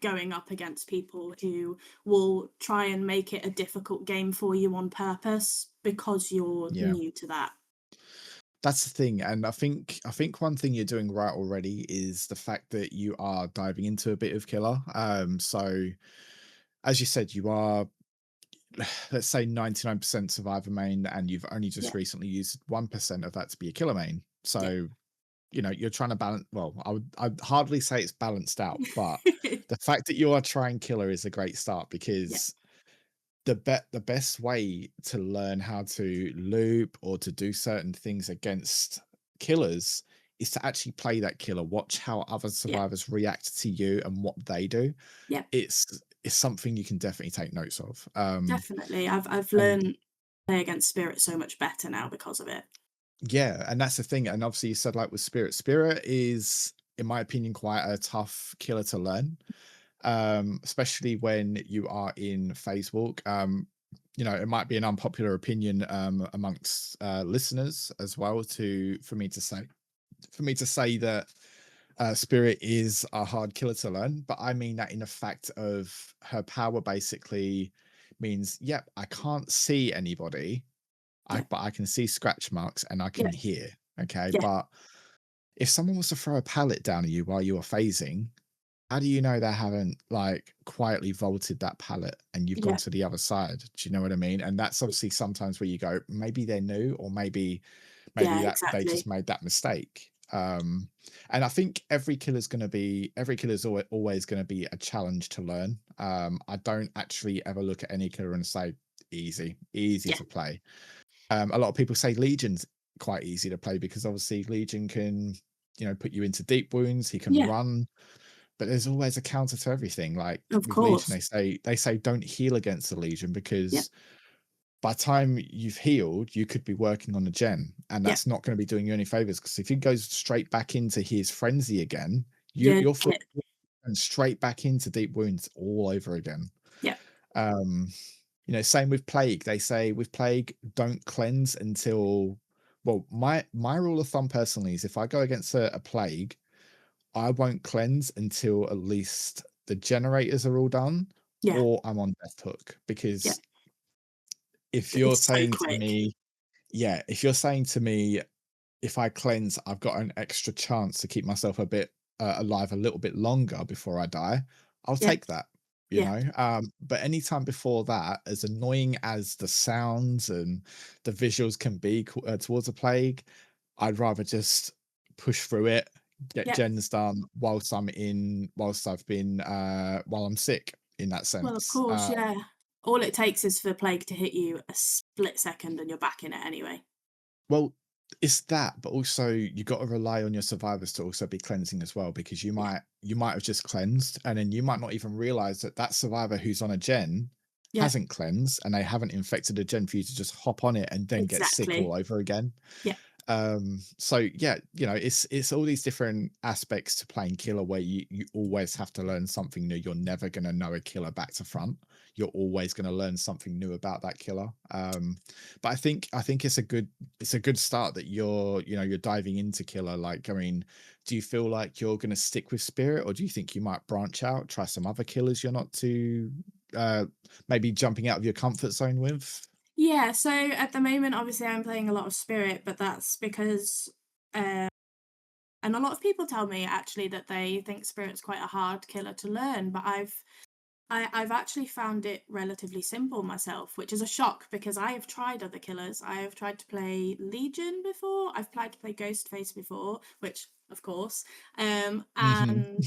going up against people who will try and make it a difficult game for you on purpose because you're Yeah. new to that. That's the thing, and I think one thing you're doing right already is the fact that you are diving into a bit of killer. So as you said, you are, let's say, 99% survivor main, and you've only just Yeah, recently used 1% of that to be a killer main. yeah. So you're trying to balance. Well, I'd hardly say it's balanced out, but the fact that you are trying killer is a great start Yeah, because the best way to learn how to loop or to do certain things against killers is to actually play that killer, watch how other yeah, survivors react to you and what they do. yeah, It's something you can definitely take notes of. definitely. I've And learned play against spirit so much better now because of it. yeah, and that's the thing. And obviously you said, like, with Spirit is, in my opinion, quite a tough killer to learn, especially when you are in phase walk. It might be an unpopular opinion amongst listeners as well, to for me to say that Spirit is a hard killer to learn, but I mean that in the fact of her power basically means, yep, I can't see anybody, Yeah, but I can see scratch marks and I yeah, can hear. Okay, yeah, but if someone was to throw a pallet down at you while you are phasing, how do you know they haven't, like, quietly vaulted that pallet and you've gone yeah, to the other side? Do you know what I mean? And that's obviously sometimes where you go, maybe they're new, or maybe yeah, that they exactly. just made that mistake. And I think every killer is always going to be a challenge to learn. I don't actually ever look at any killer and say easy Yeah, to play. A lot of people say Legion's quite easy to play because obviously Legion can, put you into deep wounds. He can yeah, run, but there's always a counter to everything. Like of with Legion, course. they say don't heal against the Legion Yeah, because by the time you've healed, you could be working on a gen, and yeah, that's not going to be doing you any favors. Because if he goes straight back into his frenzy again, yeah, you're yeah, and straight back into deep wounds all over again. yeah, Um, Same with plague. They say with plague, don't cleanse until, well, my rule of thumb personally is if I go against a plague, I won't cleanse until at least the generators are all done yeah, or I'm on death hook. yeah. Because if you're It's so saying to quick. me, yeah, if you're saying to me, if I cleanse, I've got an extra chance to keep myself a bit alive a little bit longer before I die, I'll Yeah, take that, you yeah. know. But anytime before that, as annoying as the sounds and the visuals can be towards a plague, I'd rather just push through it, get Yep. gens done while I'm sick in that Well, of sense. course, yeah. All it takes is for plague to hit you a split second and you're back in it anyway. Well, it's that, but also you got to rely on your survivors to also be cleansing as well, because Yeah, you might have just cleansed, and then you might not even realize that that survivor who's on a gen yeah, hasn't cleansed, and they haven't infected a gen for you to just hop on it and then get sick exactly. all over again. Yeah, So yeah, you know, it's all these different aspects to playing killer where you always have to learn something new. You're never going to know a killer back to front. You're always going to learn something new about that killer. But I think it's a good start that you're diving into killer. Like, I mean, do you feel like you're going to stick with spirit, or do you think you might branch out, try some other killers you're not too uh maybe jumping out of your comfort zone with? yeah. So at the moment, obviously, I'm playing a lot of Spirit, but that's because, uh, and a lot of people tell me actually that they think Spirit's quite a hard killer to learn, but I've actually found it relatively simple myself, which is a shock because I have tried other killers. I have tried to play Legion before. I've tried to play Ghostface before, which of course, Hmm. and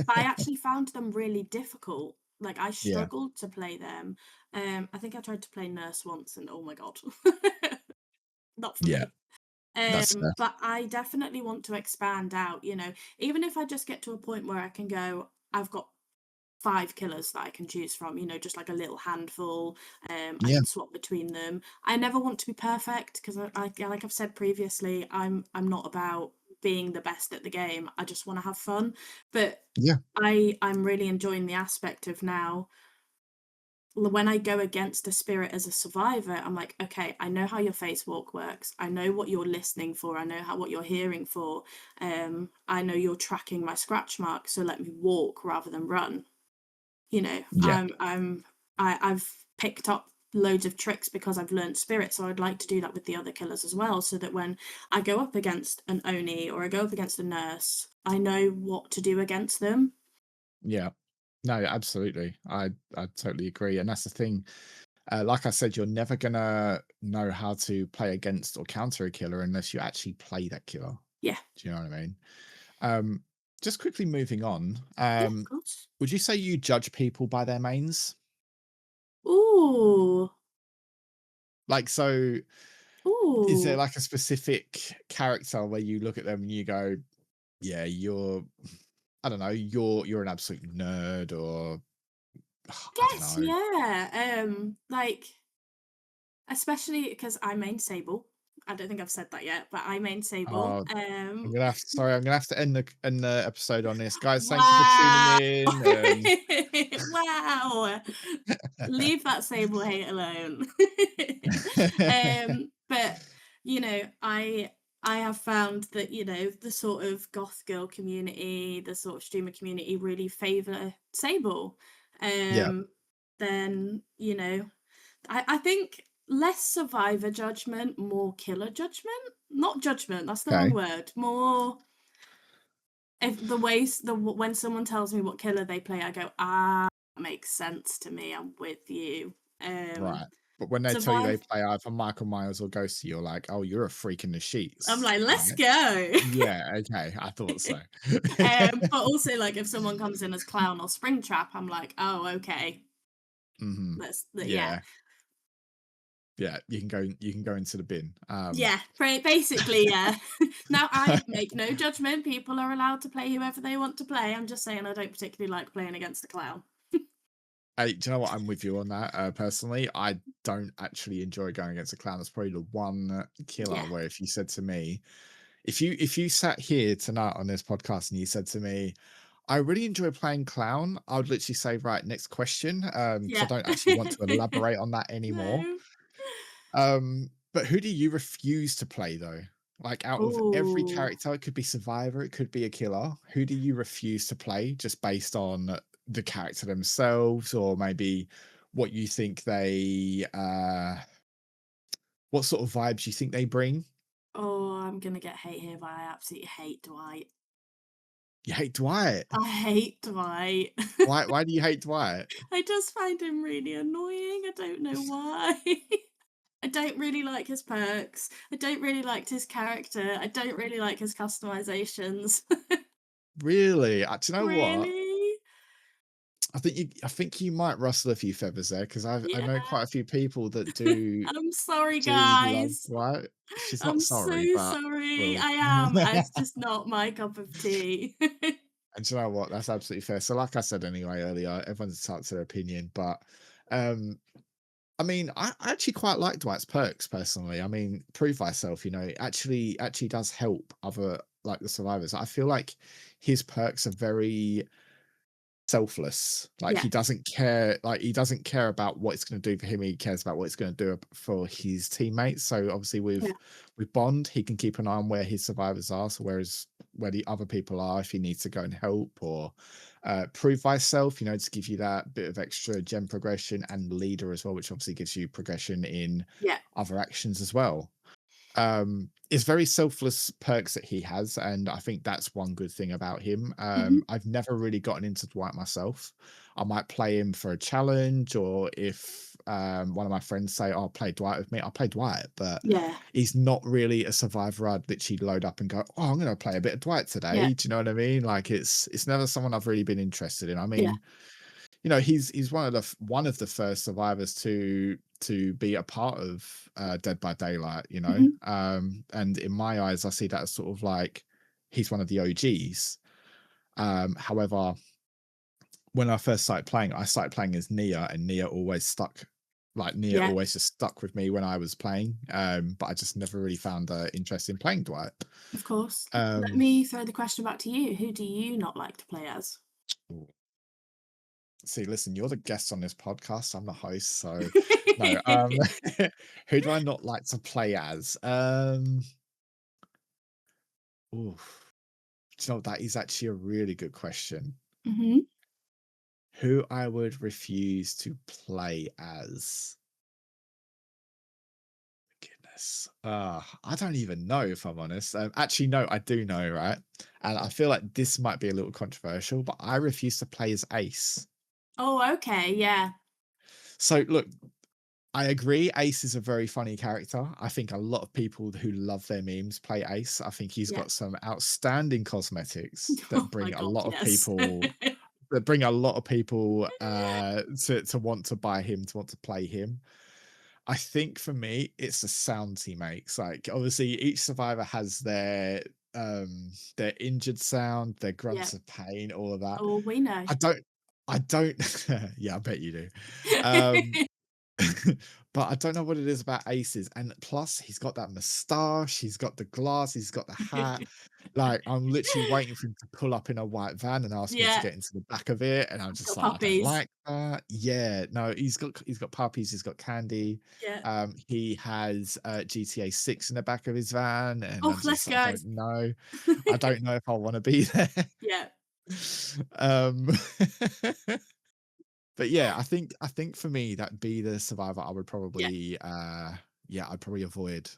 I actually found them really difficult. Like I Yeah. struggled to play them. I think I tried to play Nurse once, and oh my god, not for Yeah. me. That's But I definitely want to expand out. Even if I just get to a point where I can go, I've got 5 killers that I can choose from, just like a little handful. I yeah, can swap between them. I never want to be perfect because like I've said previously, I'm not about being the best at the game. I just want to have fun. But yeah, I'm really enjoying the aspect of now when I go against a spirit as a survivor, I'm like, okay, I know how your face walk works. I know what you're listening for. I know what you're hearing for. I know you're tracking my scratch mark. So let me walk rather than run. You know, yeah, I've picked up loads of tricks because I've learned spirit, so I'd like to do that with the other killers as well, so that when I go up against an Oni or I go up against a nurse, I know what to do against them. yeah. No, absolutely. I totally agree, and that's the thing. Like I said, you're never gonna know how to play against or counter a killer unless you actually play that killer. Yeah. Do you know what I mean? Um, just quickly moving on. Yeah, of course. Would you say you judge people by their mains? Ooh. Like, so is there Ooh. like a specific character where you look at them and you go, "Yeah, I don't know, you're an absolute nerd," or I don't Yes, know. yeah. Like, especially because I main Sable. I don't think I've said that yet, but I main Sable. Oh, I'm gonna have to end the episode on this, guys. Thank you for tuning Wow. in. And Wow. Leave that Sable hate alone. But I have found that, the sort of goth girl community, the sort of streamer community really favour Sable. yeah, Um, then, I think less survivor judgment, more killer judgment. Not judgment, that's the wrong okay, word. More if the ways the when someone tells me what killer they play, I go, ah, that makes sense to me. I'm with you. right. But when they tell you they Survive. play either Michael Myers or Ghosty, you're like, "Oh, you're a freak in the I'm sheets." like, let's Right? go. Yeah, okay, I thought so. But also like if someone comes in as clown or Springtrap, I'm like, oh, okay. Mhm. Yeah. Yeah, yeah, you can go into the bin. Yeah, basically, yeah. Now, I make no judgment. People are allowed to play whoever they want to play. I'm just saying I don't particularly like playing against the clown. Do you know what? I'm with you on that. Personally, I don't actually enjoy going against a clown. That's probably the one killer Yeah, where if you said to me, if you sat here tonight on this podcast and you said to me, I really enjoy playing clown, I would literally say, right, next question, because I yeah. don't actually want to elaborate on that anymore. No. But who do you refuse to play though? Like out of every Oh, character, it could be survivor, it could be a killer. Who do you refuse to play just based on the character themselves, or maybe what you think what sort of vibes you think they bring? oh, I'm gonna get hate here, but I absolutely hate Dwight. You hate Dwight. I hate Dwight. Why do you hate Dwight? I just find him really annoying. I don't know why. I don't really like his perks. I don't really like his character. I don't really like his customizations. Really? Do you know what? Really? I think you might rustle a few feathers there because I Yeah. know quite a few people that do I'm sorry, love guys. Dwight. She's not I'm so sorry, but sorry. well. I am. It's just not my cup of tea. And do you know what? That's absolutely fair. So, like I said anyway earlier, everyone's entitled to their opinion, but um, I mean, I actually quite like Dwight's perks personally. I mean, prove thyself, it actually does help other like the survivors. I feel like his perks are very selfless. Like Yeah, he doesn't care about what it's going to do for him. He cares about what it's going to do for his teammates. So obviously yeah, with Bond, he can keep an eye on where his survivors are. So whereas where the other people are, if he needs to go and help or prove thyself, to give you that bit of extra gem progression, and leader as well, which obviously gives you progression in yeah. other actions as well. It's very selfless perks that he has, and I think that's one good thing about him. Mhm. I've never really gotten into Dwight myself. I might play him for a challenge, or if one of my friends say, "Oh, play Dwight with me," I'll play Dwight, but Yeah, he's not really a survivor I'd literally load up and go, "Oh, I'm gonna play a bit of Dwight yeah, today." Do you know what I mean? Like it's never someone I've really been interested in. I yeah. mean, he's one of the first survivors to be a part of Dead by Daylight, Mhm. and in my eyes I see that as sort of like he's one of the OGs. However, when I first started playing, I started playing as Nia, and Nia Yeah, always just stuck with me when I was playing, but I just never really found interest in playing Dwight. of course. Let um me throw the question back to you. Who do you not like to play as? See, listen, you're the guest on this podcast. I'm the host, so no. Who do I not like to play as? Oof. Do you know what, that is actually a really good question. Mhm. Who I would refuse to play as? Goodness, I don't even know if I'm honest. Actually, no, I do know, right? And I feel like this might be a little controversial, but I refuse to play as Ace. Oh, okay, yeah, So, look, I agree. Ace is a very funny character. I think a lot of people who love their memes play Ace. I think he's yeah. got some outstanding cosmetics Oh my god, yes. that bring a lot of people to want to buy him, to want to play him. I think for me, it's the sounds he makes. Like obviously each survivor has their injured sound, their Yeah. grunts of pain, all of that. Oh, we know. I don't I don't yeah, I bet you do. Um but I don't know what it is about Aces. And plus, he's got that moustache, he's got the glass, he's got the hat. Like, I'm literally waiting for him to pull up in a white van and ask me to Yeah, get into the back of it. And I'm just got like, I don't puppies. like that. Yeah, no, he's got puppies, he's got candy. Yeah. He has GTA 6 in the back of his van, and Oh, let's I go. don't know. I don't know if I want to be there. Yeah, um But yeah, I think for me that'd be the survivor I would yeah. probably yeah, I'd probably avoid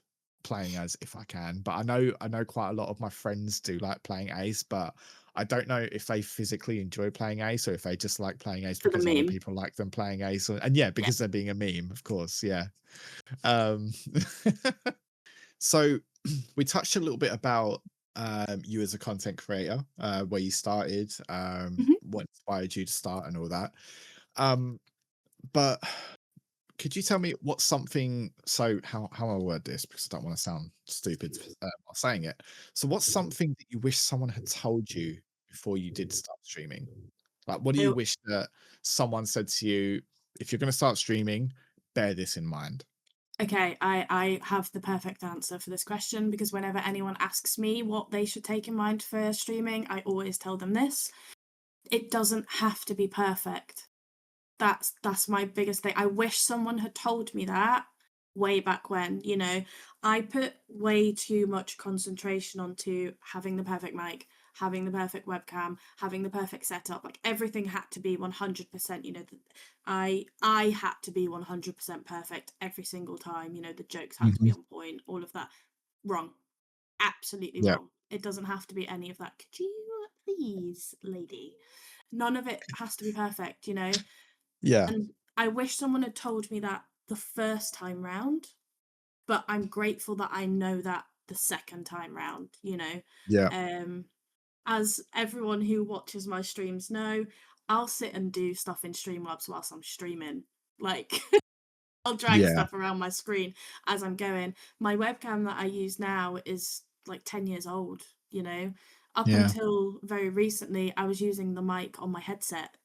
playing as if I can. But I know quite a lot of my friends do like playing Ace, but I don't know if they physically enjoy playing Ace or if they just like playing Ace For the because other meme. people like them playing Ace. And yeah, Yeah. because they're being a meme, of course. Yeah. Um so we touched a little bit about you as a content creator, where you started, Mhm. what inspired you to start and all that. Um but could you tell me what's something so how I word this because I don't want to sound stupid while saying it. So what's something that you wish someone had told you before you did start streaming? Like what do you So, wish that someone said to you, if you're going to start streaming, bear this in mind? okay, I have the perfect answer for this question because whenever anyone asks me what they should take in mind for streaming, I always tell them this. It doesn't have to be perfect. That's my biggest thing. I wish someone had told me that way back when, you know. I put way too much concentration onto having the perfect mic, having the perfect webcam, having the perfect setup. Like everything had to be 100%, you know. I had to be 100% perfect every single time, you know, the jokes had to be Mhm. on point, all of that. Wrong. Absolutely Yeah. wrong. It doesn't have to be any of that. Could you? please, lady, none of it has to be perfect, you know? Yeah. And I wish someone had told me that the first time round, but I'm grateful that I know that the second time round, you know? Yeah. Um, as everyone who watches my streams know, I'll sit and do stuff in Streamlabs whilst I'm streaming. Like, I'll drag Yeah. stuff around my screen as I'm going. My webcam that I use now is like 10 years old, you know? Up Yeah. until very recently, I was using the mic on my headset.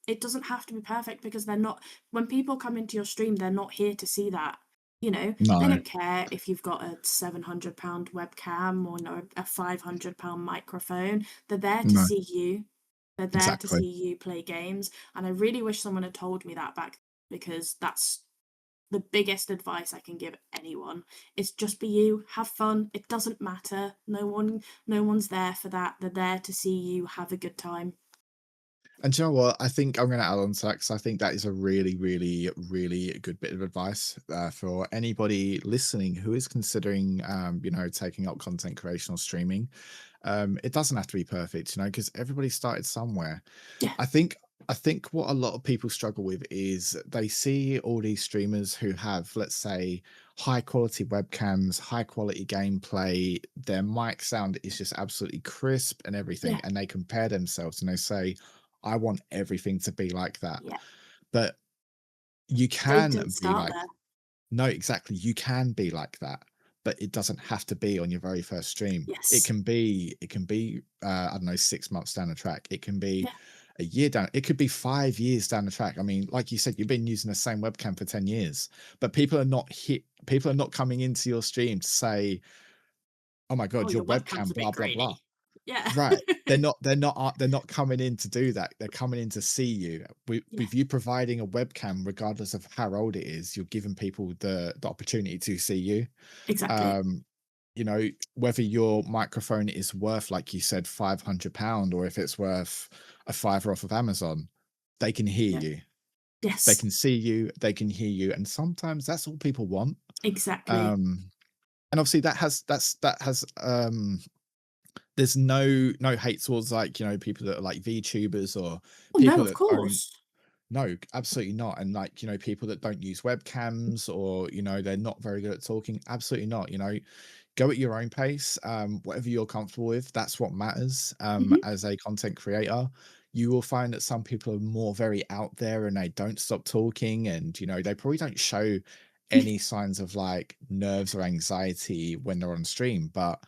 It doesn't have to be perfect because they're not when people come into your stream, they're not here to see that. You know, they No. don't care if you've got a £700 webcam or no, a £500 microphone. They're there to No. see you. They're there to Exactly. see you play games. And I really wish someone had told me that back because that's the biggest advice I can give anyone is just be you, have fun. It doesn't matter. No one's there for that. They're there to see you have a good time. And do you know what? I think I'm going to add on to that because I think that is a really, really, really good bit of advice for anybody listening who is considering, taking up content creation or streaming. It doesn't have to be perfect, because everybody started somewhere. Yeah. I think I think what a lot of people struggle with is they see all these streamers who have, let's say, high quality webcams, high quality gameplay, their mic sound is just absolutely crisp and everything, Yeah. and they compare themselves and they say, I want everything to be like that. Yeah. But you They can didn't be start like there. no, exactly. You can be like that, but it doesn't have to be on your very first stream. Yes. It can be, I don't know, 6 months down the track. It can be Yeah. a year down. It could be 5 years down the track. I mean, like you said, you've been using the same webcam for 10 years, but people are not coming into your stream to say, oh my "Oh, God, your your webcam's webcam, a blah, bit blah, blah. grainy." Yeah. Right. They're not coming in to do that. They're coming in to see you. Yeah, With you providing a webcam, regardless of how old it is, you're giving people the opportunity to see you. exactly. Um, whether your microphone is worth, like you said, £500, or if it's worth a fiver off of Amazon, they can hear Yeah. you. They Yes, can see you, they can hear you. And sometimes that's all people want. exactly. Um, and obviously that has there's no hate towards, like, people that are like VTubers or Oh, no, people of that don't. course. No, absolutely not. And, like, people that don't use webcams, or, they're not very good at talking, absolutely not. Go at your own pace. Whatever you're comfortable with, that's what matters. Mhm. As a content creator, you will find that some people are more very out there and they don't stop talking, and they probably don't show any signs of like nerves or anxiety when they're on stream, but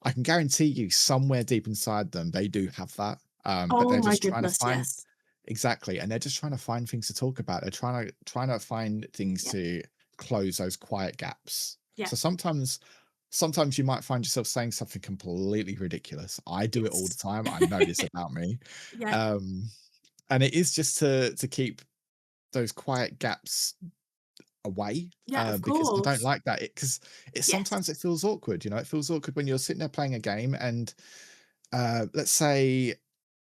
I can guarantee you somewhere deep inside them, they do have that. But Oh they're my just trying to goodness, find yes. exactly, and they're just trying to find things to talk about. They're trying to find things Yeah, to close those quiet gaps. yeah, So sometimes you might find yourself saying something completely ridiculous. I do it all the yes. time. I know this about me. Yeah, Um, and it is just to keep those quiet gaps away, yeah, of because I don't course. like that. Because it sometimes Yes. it feels awkward. It feels awkward when you're sitting there playing a game and let's say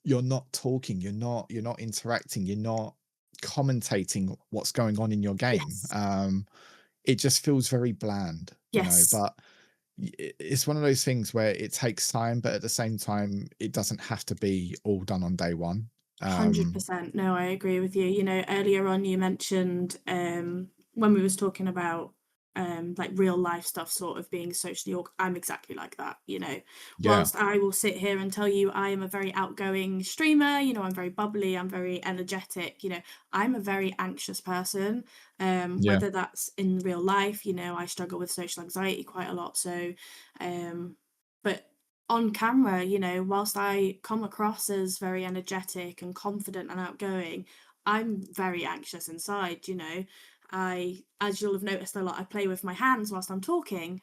you're not talking, you're not interacting, you're not commentating what's going on in your game. Yes. It just feels very bland. Yes. But it's one of those things where it takes time, but at the same time, it doesn't have to be all done on day one. Um, 100%. No, I agree with you. You know, earlier on you mentioned when we was talking about like real life stuff sort of being socially I'm exactly like that, you know. yeah, Whilst I will sit here and tell you I am a very outgoing streamer, you know, I'm very bubbly, I'm very energetic, you know, I'm a very anxious person. yeah, Whether that's in real life, you know, I struggle with social anxiety quite a lot. So but on camera, you know, whilst I come across as very energetic and confident and outgoing, I'm very anxious inside, you know. As you'll have noticed a lot, I play with my hands whilst I'm talking.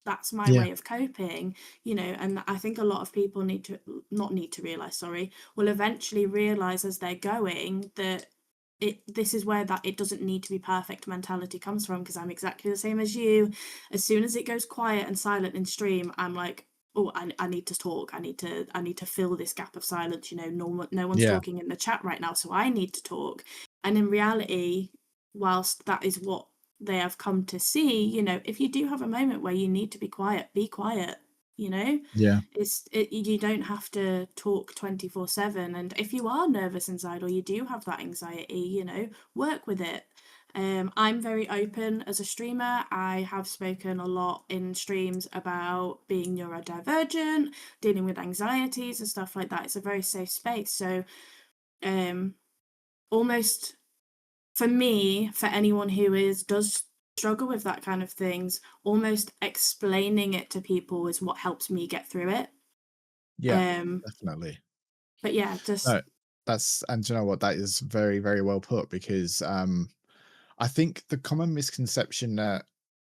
That's my yeah, way of coping, you know, and I think a lot of people need to not need to realize, sorry, will eventually realize as they're going that this is where that it doesn't need to be perfect mentality comes from because I'm exactly the same as you. As soon as it goes quiet and silent in stream, I'm like, oh, I need to talk. I need to fill this gap of silence. You know, no one's yeah, talking in the chat right now, so I need to talk. And in reality, whilst that is what they have come to see, you know, if you do have a moment where you need to be quiet, be quiet. you know? Yeah. You don't have to talk 24/7, and if you are nervous inside or you do have that anxiety, work with it. I'm very open as a streamer. I have spoken a lot in streams about being neurodivergent, dealing with anxieties and stuff like that. It's a very safe space. So, um, almost for me, for anyone who does struggle with that kind of things, almost explaining it to people is what helps me get through it. Yeah, Um, definitely. but yeah, just No, that's and do you know what? That is very, very well put because I think the common misconception that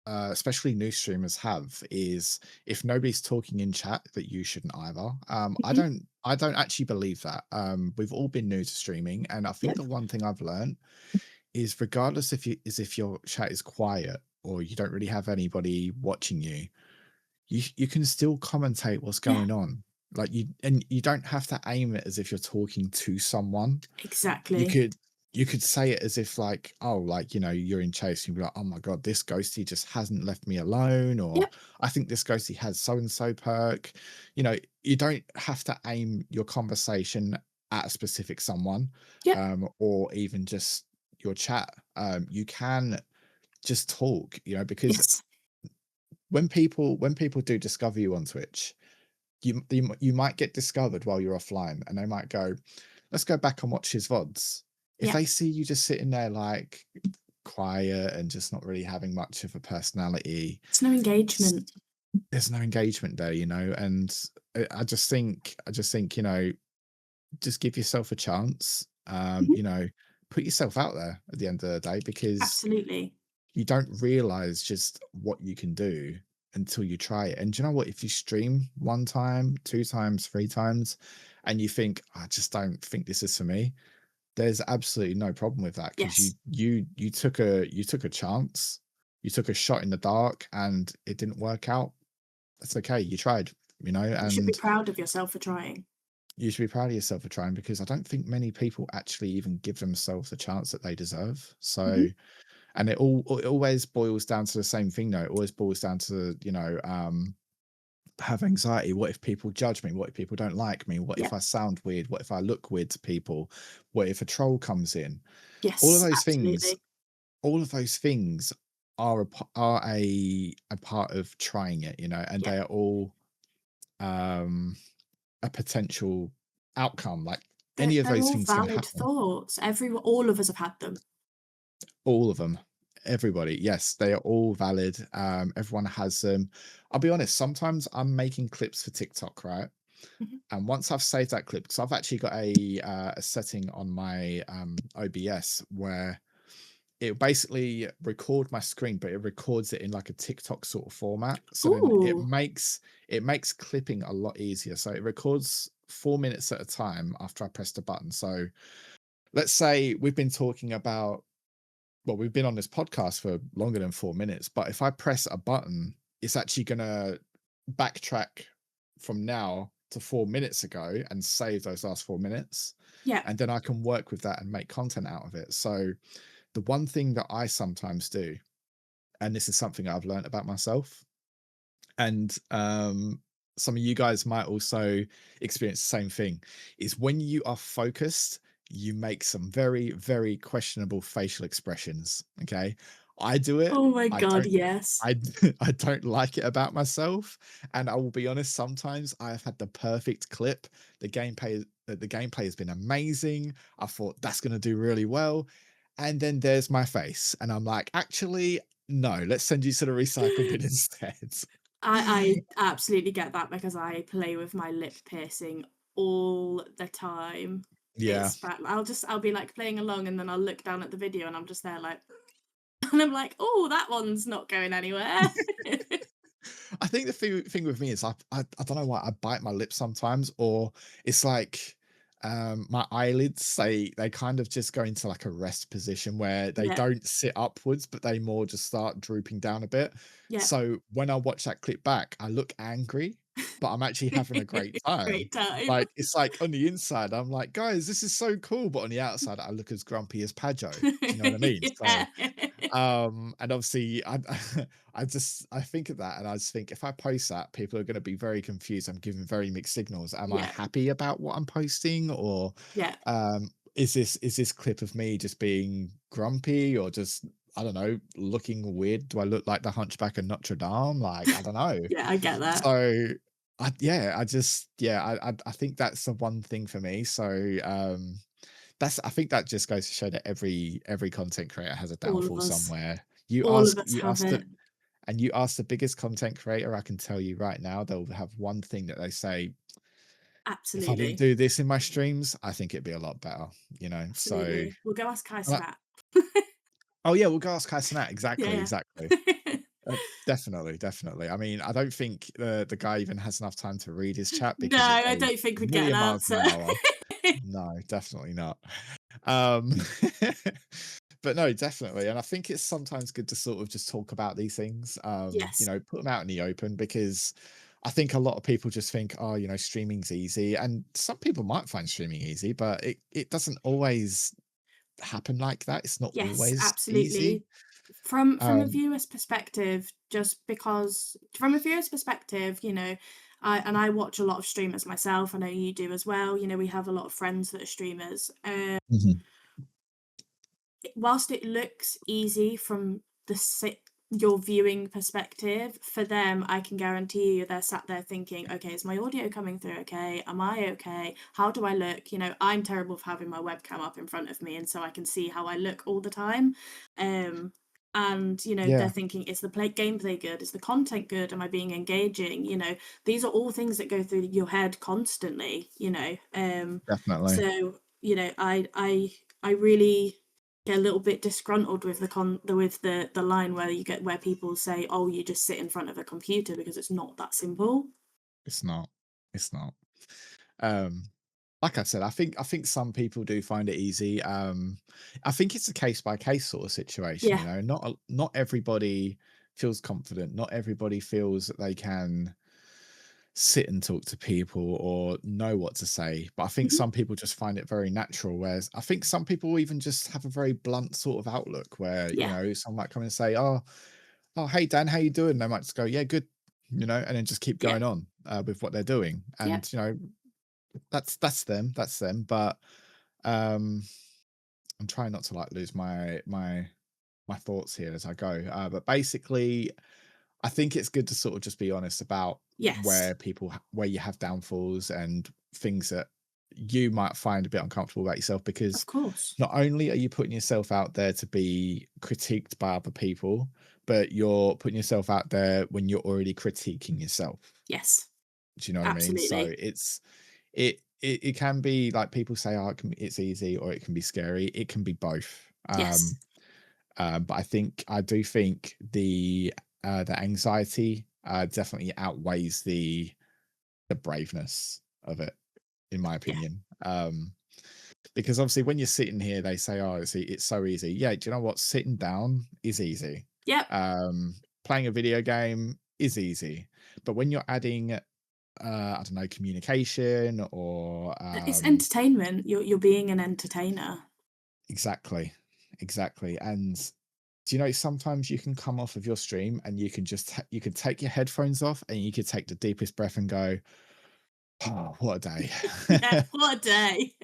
especially new streamers have is if nobody's talking in chat that you shouldn't either. mhm, I don't actually believe that. We've all been new to streaming, and I think yep, the one thing I've learned is regardless if your chat is quiet or you don't really have anybody watching you, you can still commentate what's yeah, going on. Like you don't have to aim it as if you're talking to someone. You exactly. could you could say it as if like, oh, like, you're in chase, you'd be like, oh my god, this ghosty just hasn't left me alone, or Yep, I think this ghosty has so and so perk. You don't have to aim your conversation at a specific someone, yep, or even just your chat. You can just talk, because yes, when people do discover you on Twitch, you might get discovered while you're offline, and they might go, "Let's go back and watch his VODs." If yep. they see you just sitting there like quiet and just not really having much of a personality, It's no s- engagement. there's no engagement there, and I just think, just give yourself a chance. Mhm, Put yourself out there at the end of the day because absolutely. you don't realize just what you can do until you try it. And do you know what? If you stream one time, two times, three times, and you think, I just don't think this is for me, there's absolutely no problem with that because you Yes, you you took a chance, you took a shot in the dark, and it didn't work out. That's okay. You tried, you should be and proud of yourself for trying. you should be proud of yourself for trying because I don't think many people actually even give themselves the chance that they deserve. Mhm, So, and it always boils down to the same thing though. It always boils down to, have anxiety. What if people judge me? What if people don't like me? What if yep, I sound weird? What if I look weird to people? What if a troll comes in? All of yes, those things, absolutely. all of those things are a part of trying it, and Yep, they are all um a potential outcome. Like any of they're those all things can valid happen. thoughts. All of us have had them. All of them. Everybody. Yes, they are all valid. Everyone has them. I'll be honest, sometimes I'm making clips for TikTok, right? Mhm. And once I've saved that clip, because I've actually got a setting on my OBS where it basically record my screen, but it records it in like a TikTok sort of format. So then it Ooh, makes clipping a lot easier. So it records 4 minutes at a time after I press the button. So let's say we've been talking about, well, we've been on this podcast for longer than 4 minutes, but if I press a button, it's actually going to backtrack from now to 4 minutes ago and save those last 4 minutes. yeah. And then I can work with that and make content out of it. So, the one thing that I sometimes do, and this is something I've learned about myself, and some of you guys might also experience the same thing, is when you are focused, you make some very, very questionable facial expressions. Okay. I do it. Oh my I god, don't yes. I I don't like it about myself. And I will be honest, sometimes I have had the perfect clip. The gameplay has been amazing. I thought that's gonna do really well. And then there's my face. And I'm like, actually, no, let's send you to the recycle bin instead. I absolutely get that because I play with my lip piercing all the time. Yeah. It's bad. I'll be like playing along and then I'll look down at the video and I'm just there like and I'm like, "Oh, that one's not going anywhere." I think the thing with me is I don't know why I bite my lip sometimes, or it's like my eyelids they kind of just go into like a rest position where they Yeah, don't sit upwards, but they more just start drooping down a bit. yeah. So when I watch that clip back, I look angry, but I'm actually having a great time. Great time. Like it's like on the inside, I'm like, guys, this is so cool, but on the outside, I look as grumpy as Pajo. Do you know what I mean? So Yeah. And obviously I think of that and I just think if I post that, people are going to be very confused. I'm giving very mixed signals. Am I Yeah, happy about what I'm posting, or yeah, is this clip of me just being grumpy, or just, I don't know, looking weird? Do I look like the Hunchback of Notre Dame? Like, I don't know. yeah, I get that. So I think that's the one thing for me. So I think that just goes to show that every content creator has a All of downfall us. somewhere. All of us You have ask it. the biggest content creator, I can tell you right now, they'll have one thing that they say: if I didn't Absolutely. do this in my streams, I think it'd be a lot better, you know. So Absolutely. We'll go ask Kai and I- Cenat. oh yeah, we'll go ask Kai Cenat. Yeah, Exactly, yeah. exactly. Definitely, definitely. I mean, I don't think the guy even has enough time to read his chat No, because it I goes don't think a we'd get an million miles answer. an hour. No, definitely not. Um, but no, definitely. And I think it's sometimes good to sort of just talk about these things, Yes. put them out in the open, because I think a lot of people just think, oh, streaming's easy. And some people might find streaming easy, but it doesn't always happen like that. It's not Yes, always easy. absolutely. From a Um, viewer's perspective, just because from a viewer's perspective, I watch a lot of streamers myself. I know you do as well. We have a lot of friends that are streamers. mhm. Whilst it looks easy from your viewing perspective, for them, I can guarantee you they're sat there thinking, okay, is my audio coming through okay? Am I okay? How do I look? I'm terrible for having my webcam up in front of me, and so I can see how I look all the time. Um, and they're Yeah, thinking, is the gameplay good? Is the content good? Am I being engaging? These are all things that go through your head constantly. definitely. So I really get a little bit disgruntled with the line where people say, "Oh, you just sit in front of a computer," because it's not that simple. It's not. It's not. Um, like I said, I think some people do find it easy. I think it's a case by case sort of situation. Yeah. Not everybody feels confident. Not everybody feels that they can sit and talk to people or know what to say. But I think Mhm. some people just find it very natural. Whereas I think some people even just have a very blunt sort of outlook where, Yeah. someone might come and say, oh, hey Dan, how you doing? They might just go, yeah, good, and then just keep Yeah. going on with what they're doing. Yeah. And that's them, But um, I'm trying not to like lose my thoughts here as I go. But basically, I think it's good to sort of just be honest about Yes. where you have downfalls and things that you might find a bit uncomfortable about yourself, Of because course. not only are you putting yourself out there to be critiqued by other people, but you're putting yourself out there when you're already critiquing yourself. Yes. Do you know what I mean? So Absolutely. it can be like, people say, oh, it's easy, or it can be scary. It can be both. Yes. But I do think the anxiety definitely outweighs the braveness of it, in my Yeah. opinion. Because obviously when you're sitting here, they say, oh, it's so easy. Yeah, do you know what? Sitting down is easy. Yep. Playing a video game is easy. But when you're adding I don't know, communication, or It's entertainment. You're being an entertainer. exactly, exactly. And sometimes you can come off of your stream and you can just you can take your headphones off and you could take the deepest breath and go, oh, what a Yeah. day. What a day.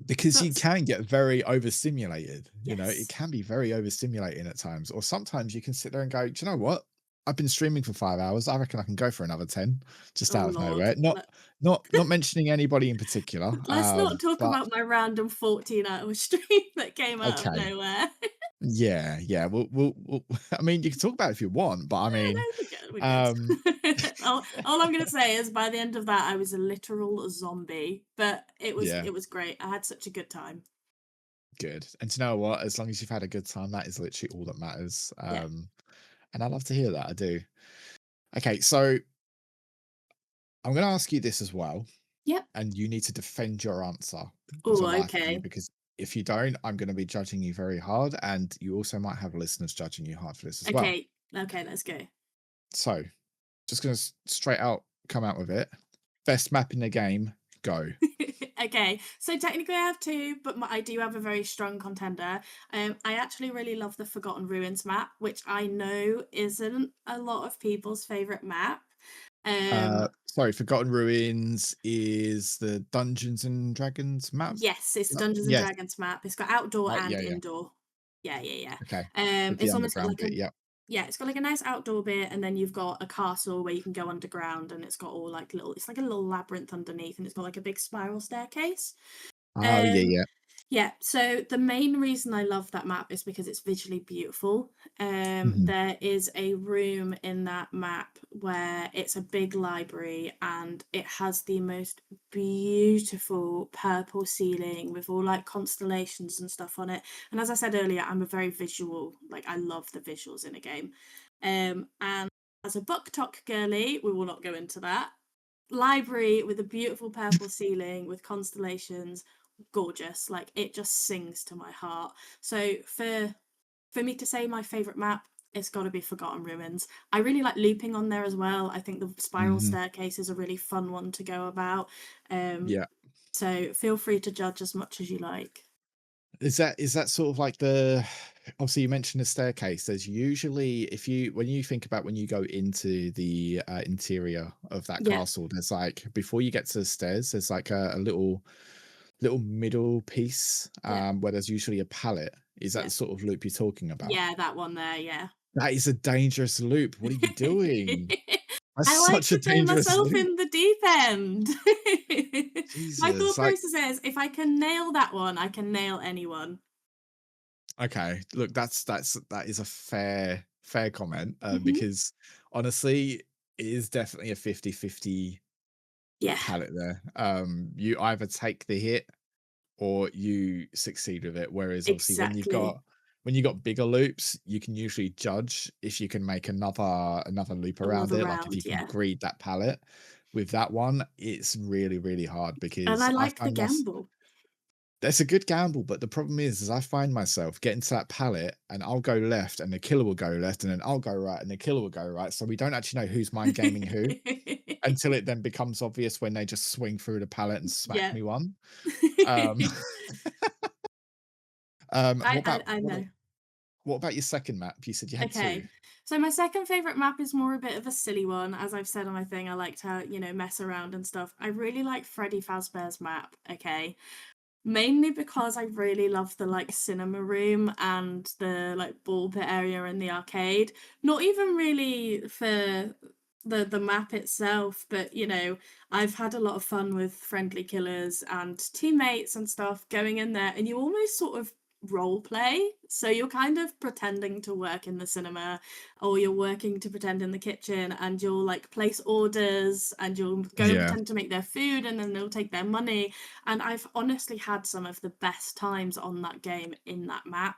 Because you That's can get very overstimulated. It Yes. can be very overstimulating at times. Or sometimes you can sit there and go, do you know what? I've been streaming for 5 hours. I reckon I can go for another 10, just Oh out of Lord. nowhere. Not mentioning anybody in particular. Let's not talk But about my random 14-hour stream that came out of okay. nowhere. Yeah, yeah. We'll I mean, you can talk about it if you want, but I No, mean, no, we're good, we're um, good. All I'm gonna say is by the end of that, I was a literal zombie, but it was yeah, it was great. I had such a good time. good. And to know what? As long as you've had a good time, that is literally all that matters. Yeah. And I love to hear that. I do. Okay, so I'm going to ask you this as well, Yep. and you need to defend your answer as Oh, a life for me, okay. because if you don't, I'm going to be judging you very hard, and you also might have listeners judging you hard for this as well. Okay. Okay, let's go. So, just going to straight out come out with it. Best map in the game, go. Okay, so technically I have two, but I do have a very strong contender. I actually really love the Forgotten Ruins map, which I know isn't a lot of people's favorite map. Um, Sorry, Forgotten Ruins is the Dungeons and Dragons map? yes, it's a Dungeons and Yes. Dragons map. It's got outdoor Right, and yeah, yeah. indoor. Yeah, yeah, Okay. yeah. With the It's almost got underground like bit, yeah. yeah, it's got like a nice outdoor bit, and then you've got a castle where you can go underground, and it's got all like little. It's like a little labyrinth underneath, and it's got like a big spiral staircase. Oh, yeah, Um, yeah. Yeah, so the main reason I love that map is because it's visually beautiful. Mhm. There is a room in that map where it's a big library and it has the most beautiful purple ceiling with all like constellations and stuff on it. And as I said earlier, I'm a very visual, like I love the visuals in a game. And as a book talk girly, we will not go into that. Library with a beautiful purple ceiling with constellations, gorgeous. Like it just sings to my heart. So for me to say my favorite map, it's got to be Forgotten Ruins. I really like looping on there as well. I think the spiral Mhm. staircase is a really fun one to go about. Um, Yeah. so feel free to judge as much as you like. Is that sort of like the obviously you mentioned the staircase. There's usually if you when you think about when you go into the interior of that Yeah, castle, there's like before you get to the stairs, there's like a little middle piece yeah, where there's usually a pallet. Is that yeah, the sort of loop you're talking about? yeah. That one there. Yeah. That is a dangerous loop. What are you doing? That's I like such a to throw dangerous myself loop. in the deep end. My Jesus. thought Like, process is if I can nail that one, I can nail anyone. okay, look, that is a fair comment, Mhm. because honestly, it is definitely a 50-50 Yeah, palette there. You either take the hit or you succeed with it. Whereas obviously exactly. when you got bigger loops, you can usually judge if you can make another loop around Another it. Like if round, you can yeah. greed that palette. With that one, it's really, really hard And because I I like the find my gamble. that's a good gamble, but the problem is I find myself getting to that palette and I'll go left and the killer will go left and then I'll go right and the killer will go right. So we don't actually know who's mind gaming who until it then becomes obvious when they just swing through the palette and smack Yeah. me one. Um, I I I what know. about your second map? You said you had two. Okay. So my second favorite map is more a bit of a silly one. As I've said on my thing, I like to, mess around and stuff. I really like Freddy Fazbear's map, okay? Mainly because I really love the like cinema room and the like ball pit area in the arcade. Not even really for the map itself, but I've had a lot of fun with friendly killers and teammates and stuff going in there, and you almost sort of role play. So you're kind of pretending to work in the cinema, or you're working to pretend in the kitchen, and you'll like place orders and you'll go and Yeah, pretend to make their food, and then they'll take their money. And I've honestly had some of the best times on that game in that map.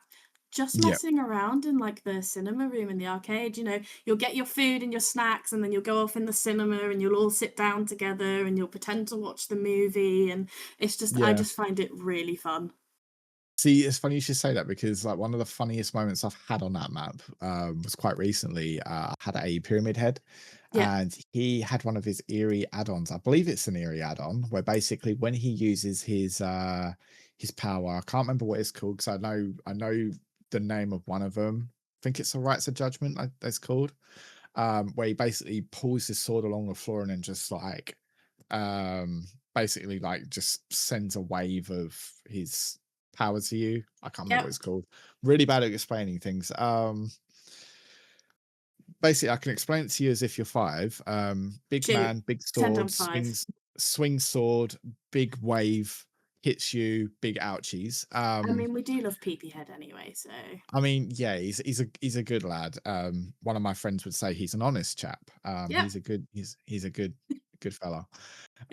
Just yeah, messing around in like the cinema room in the arcade, you'll get your food and your snacks, and then you'll go off in the cinema and you'll all sit down together and you'll pretend to watch the movie. And I yeah. just find it really fun. See, it's funny you should say that because like one of the funniest moments I've had on that map was quite recently. I had a pyramid head, Yeah, and he had one of his eerie add-ons. I believe it's an eerie add-on where basically when he uses his power, I can't remember what it's called because I know the name of one of them. I think it's the Rights of Judgment. Like that's called. Where he basically pulls his sword along the floor and then just like basically like just sends a wave of his power to you. I can't remember what yep. it's called. Really bad at explaining things. Basically I can explain it to you as if you're five. Big Shoot. man, big 10 sword, times 5. swings sword, big wave, hits you, big ouchies. I mean, we do love Peepee Head anyway, so I mean, yeah, he's a good lad. One of my friends would say he's an honest chap. yep. He's a good fella.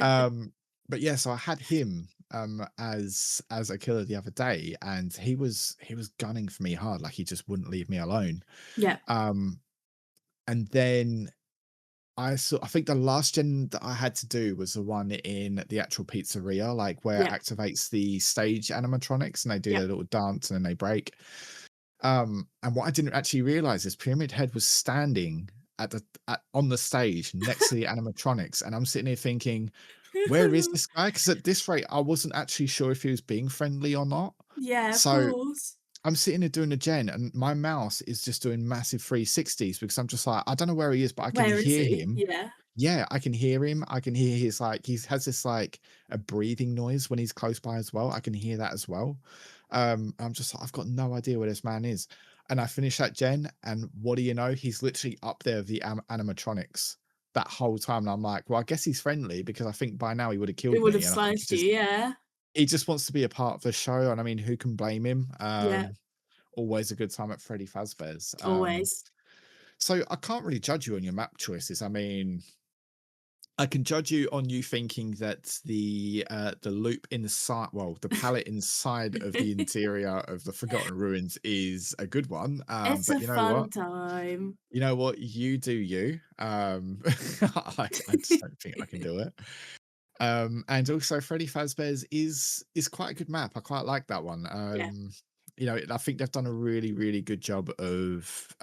Um, but yeah, so I had him as a killer the other day, and he was gunning for me hard, like he just wouldn't leave me alone. Yep. Um, and then I think the last gen that I had to do was the one in the actual pizzeria, like where it Yep. activates the stage animatronics and they do their Yep. little dance and then they break. And what I didn't actually realize is Pyramid Head was standing on the stage next to the animatronics, and I'm sitting here thinking, where is this guy? Because at this rate, I wasn't actually sure if he was being friendly or not. Yeah, of So course. I'm sitting there doing a gen, and my mouse is just doing massive 360s because I'm just like, I don't know where he is, but I can Where is hear he? him. Yeah. Yeah, I can hear him. I can hear his like he has this like a breathing noise when he's close by as well. I can hear that as well. I'm just like, I've got no idea where this man is. And I finish that gen, and what do you know? He's literally up there with the animatronics that whole time. And I'm like, well, I guess he's friendly because I think by now he would have It killed would have me. And I think sliced you, yeah. he just wants to be a part of the show. And I mean, who can blame him? Yeah, Always a good time at Freddy Fazbear's. always. So I can't really judge you on your map choices. I mean, I can judge you on you thinking that the loop inside, well, the palette inside of the interior of the Forgotten Ruins is a good one. It's But a you know what? fun time. You know what? You do you. I just don't think I can do it. And also Freddy Fazbear's is quite a good map. I quite like that one. Yeah, You know, I think they've done a really, really good job of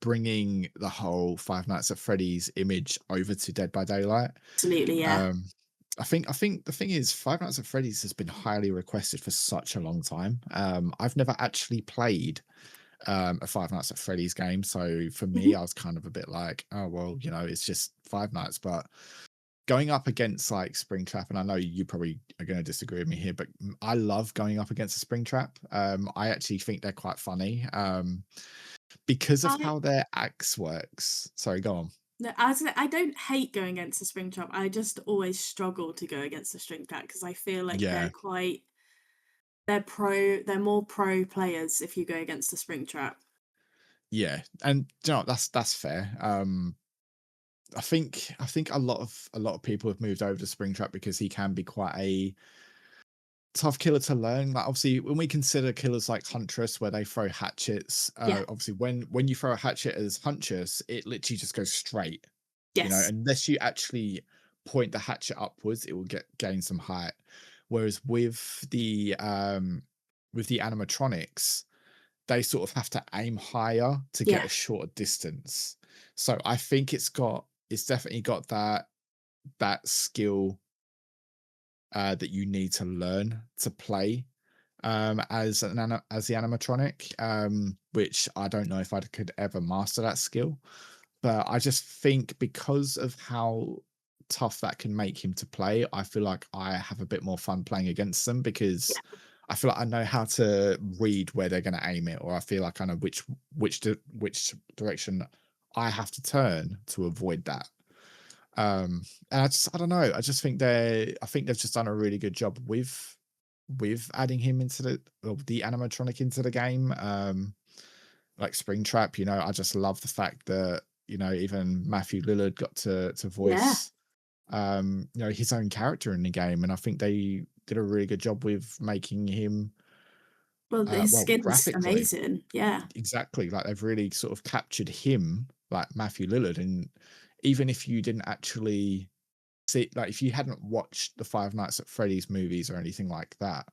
bringing the whole Five Nights at Freddy's image over to Dead by Daylight. absolutely, yeah. Um, I think the thing is Five Nights at Freddy's has been highly requested for such a long time. I've never actually played a Five Nights at Freddy's game, so for me, Mhm. I was kind of a bit like, oh well, you know, it's just Five Nights. But going up against like Springtrap, and I know you probably are going to disagree with me here, but I love going up against a Springtrap. I actually think they're quite funny. Because of I how their axe works. Sorry, go on. no, I was gonna I don't hate going against the spring trap. I just always struggle to go against the string trap because I feel like Yeah, they're more pro players if you go against the spring trap. yeah, and you know, that's fair. I think a lot of people have moved over to Springtrap because he can be quite a tough killer to learn. Like obviously, when we consider killers like Huntress, where they throw hatchets, Yeah. obviously when you throw a hatchet as Huntress, it literally just goes straight. You know, Yes. unless you actually point the hatchet upwards, it will gain some height. Whereas with the animatronics, they sort of have to aim higher to get Yeah. a shorter distance. So I think it's definitely got that skill that you need to learn to play as the animatronic, which I don't know if I could ever master that skill. But I just think because of how tough that can make him to play, I feel like I have a bit more fun playing against them because Yeah. I feel like I know how to read where they're going to aim it, or I feel like I know which direction I have to turn to avoid that. And I don't know. I think they've just done a really good job with adding him into the animatronic into the game. Like Springtrap, you know, I just love the fact that, you know, even Matthew Lillard got to Yeah. voice you know, his own character in the game. And I think they did a really good job with making him Well, his well, skin's graphically. amazing. Yeah. Exactly. Like they've really sort of captured him, like Matthew Lillard. And even if you didn't actually see, like if you hadn't watched the Five Nights at Freddy's movies or anything like that,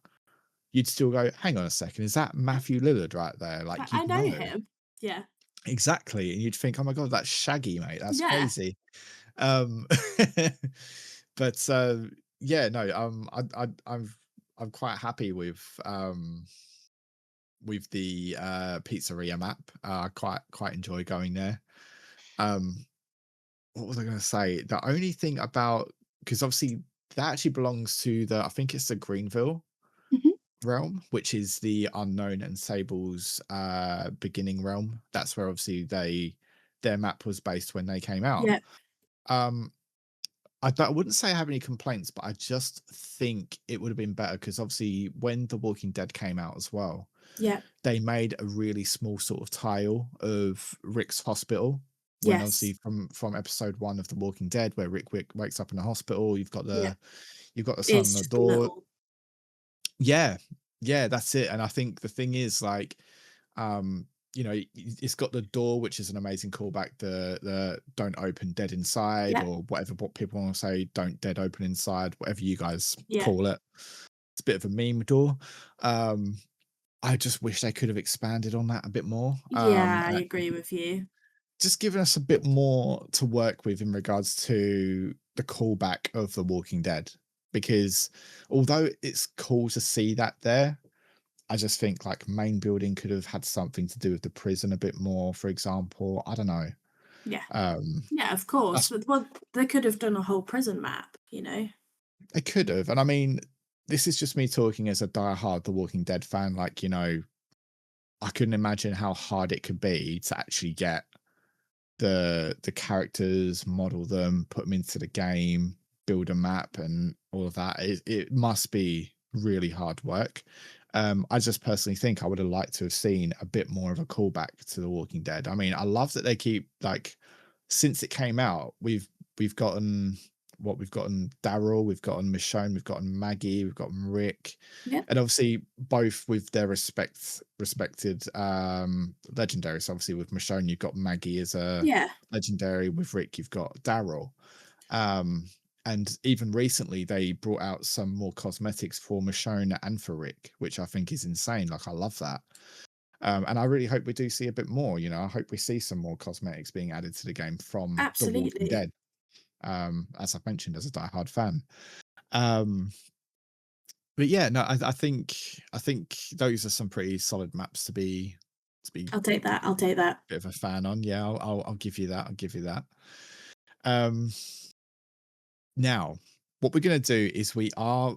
you'd still go, hang on a second, is that Yeah. Matthew Lillard right there? Like I you'd know know. him. Yeah. Exactly. And you'd think, oh my God, that's Shaggy, mate. That's Yeah. crazy. Um but yeah, no, I'm quite happy with the pizzeria map. I quite enjoy going there. Um what was I gonna say? The only thing about because obviously that actually belongs to the I think it's the Greenville Mhm. realm, which is the unknown and Sable's beginning realm. That's where obviously their map was based when they came out. Yeah. Um I wouldn't say I have any complaints, but I just think it would have been better because obviously when The Walking Dead came out as well, Yeah. they made a really small sort of tile of Rick's hospital. When obviously Yes. from episode 1 of The Walking Dead, where Rick wakes up in the hospital, Yeah. you've got the sign on It's the just a door. little Yeah, yeah, that's it. And I think the thing is like, you know, it's got the door, which is an amazing callback. The don't open dead inside, yeah. or whatever what people want to say, don't dead open inside, whatever you guys Yeah. call it. It's a bit of a meme door. Um, I just wish they could have expanded on that a bit more. Yeah, I agree with you. just giving us a bit more to work with in regards to the callback of The Walking Dead. Because although it's cool to see that there, I just think like main building could have had something to do with the prison a bit more, for example. I don't know. Yeah. Um, Yeah, of course. that's But well, they could have done a whole prison map, you know? they could have, and I mean, this is just me talking as a diehard The Walking Dead fan. Like, I couldn't imagine how hard it could be to actually get the characters, model them, put them into the game, build a map, and all of that. It must be really hard work. I just personally think I would have liked to have seen a bit more of a callback to The Walking Dead. I mean, I love that they keep like since it came out, we've gotten we've gotten Daryl, we've gotten Michonne, we've gotten Maggie, we've gotten Rick, Yep. and obviously both with their respected legendaries. Obviously with Michonne, you've got Maggie as a Yeah. legendary. With Rick, you've got Daryl. Um, and even recently, they brought out some more cosmetics for Michonne and for Rick, which I think is insane. Like, I love that. And I really hope we do see a bit more. I hope we see some more cosmetics being added to the game from The Walking Absolutely. Dead. As I've mentioned, as a diehard fan. Um, but yeah, no, I think those are some pretty solid maps to be I'll take that. I'll take that. a bit of a fan on. Yeah, I'll give you that. I'll give you that. Um, Now, what we're going to do is we are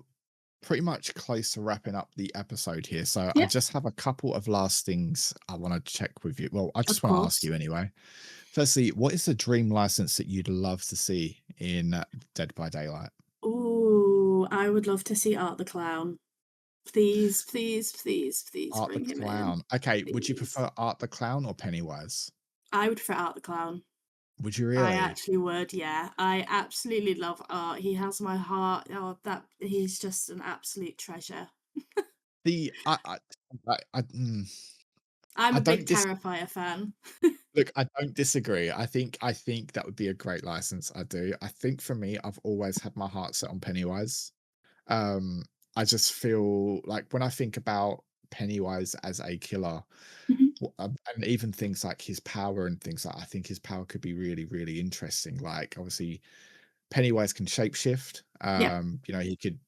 pretty much close to wrapping up the episode here. So I Yep. just have a couple of last things I want to check with you. Well, I Of just want to ask course. you anyway. Firstly, what is the dream license that you'd love to see in Dead by Daylight? Ooh, I would love to see Art the Clown. Please, please, please, please Art the bring him in. Clown. Okay, would you Please. prefer Art the Clown or Pennywise? I would for Art the Clown. Would you I really? actually would, yeah. I absolutely love Art. He has my heart. Oh, that he's just an absolute treasure. The I, I'm I a big don't Terrifier fan. look, I don't disagree. I think that would be a great license. I do. I think for me, I've always had my heart set on Pennywise. Um, I just feel like when I think about Pennywise as a killer, Mhm. and even things like his power and things like I think his power could be really, really interesting. Like obviously Pennywise can shapeshift. Yeah.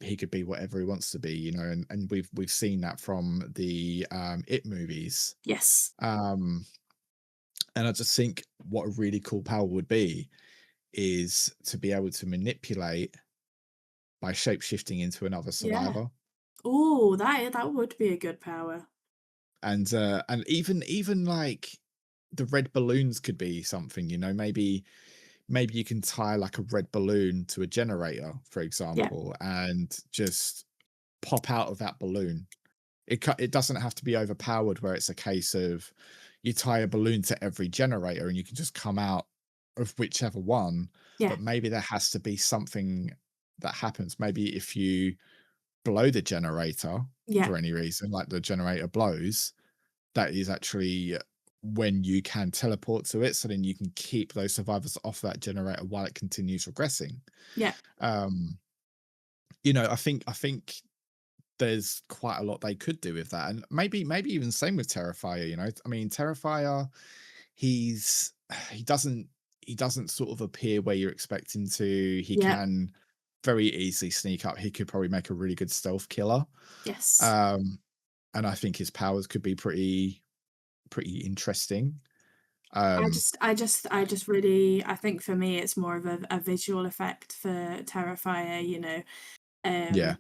He could be whatever he wants to be, and we've seen that from the It movies. Yes. Um, and I just think what a really cool power would be is to be able to manipulate by shapeshifting into another Yeah. survivor. Oh, that would be a good power. And even like the red balloons could be something, maybe you can tie like a red balloon to a generator, for Yeah. example, and just pop out of that balloon. It doesn't have to be overpowered where it's a case of you tie a balloon to every generator and you can just come out of whichever one, Yeah. but maybe there has to be something that happens. Maybe if you blow the generator Yeah. for any reason, like the generator blows, that is actually when you can teleport to it, so then you can keep those survivors off that generator while it continues regressing. Yeah. Um, I think there's quite a lot they could do with that, and maybe even same with Terrifier. I mean, Terrifier, he's he doesn't he doesn't sort of appear where you're expecting to. He Yeah. can very easily sneak up. He could probably make a really good stealth killer. Yes. Um, and I think his powers could be pretty interesting. Um, I just really, I think for me, it's more of a visual effect for Terrifier, yeah, um,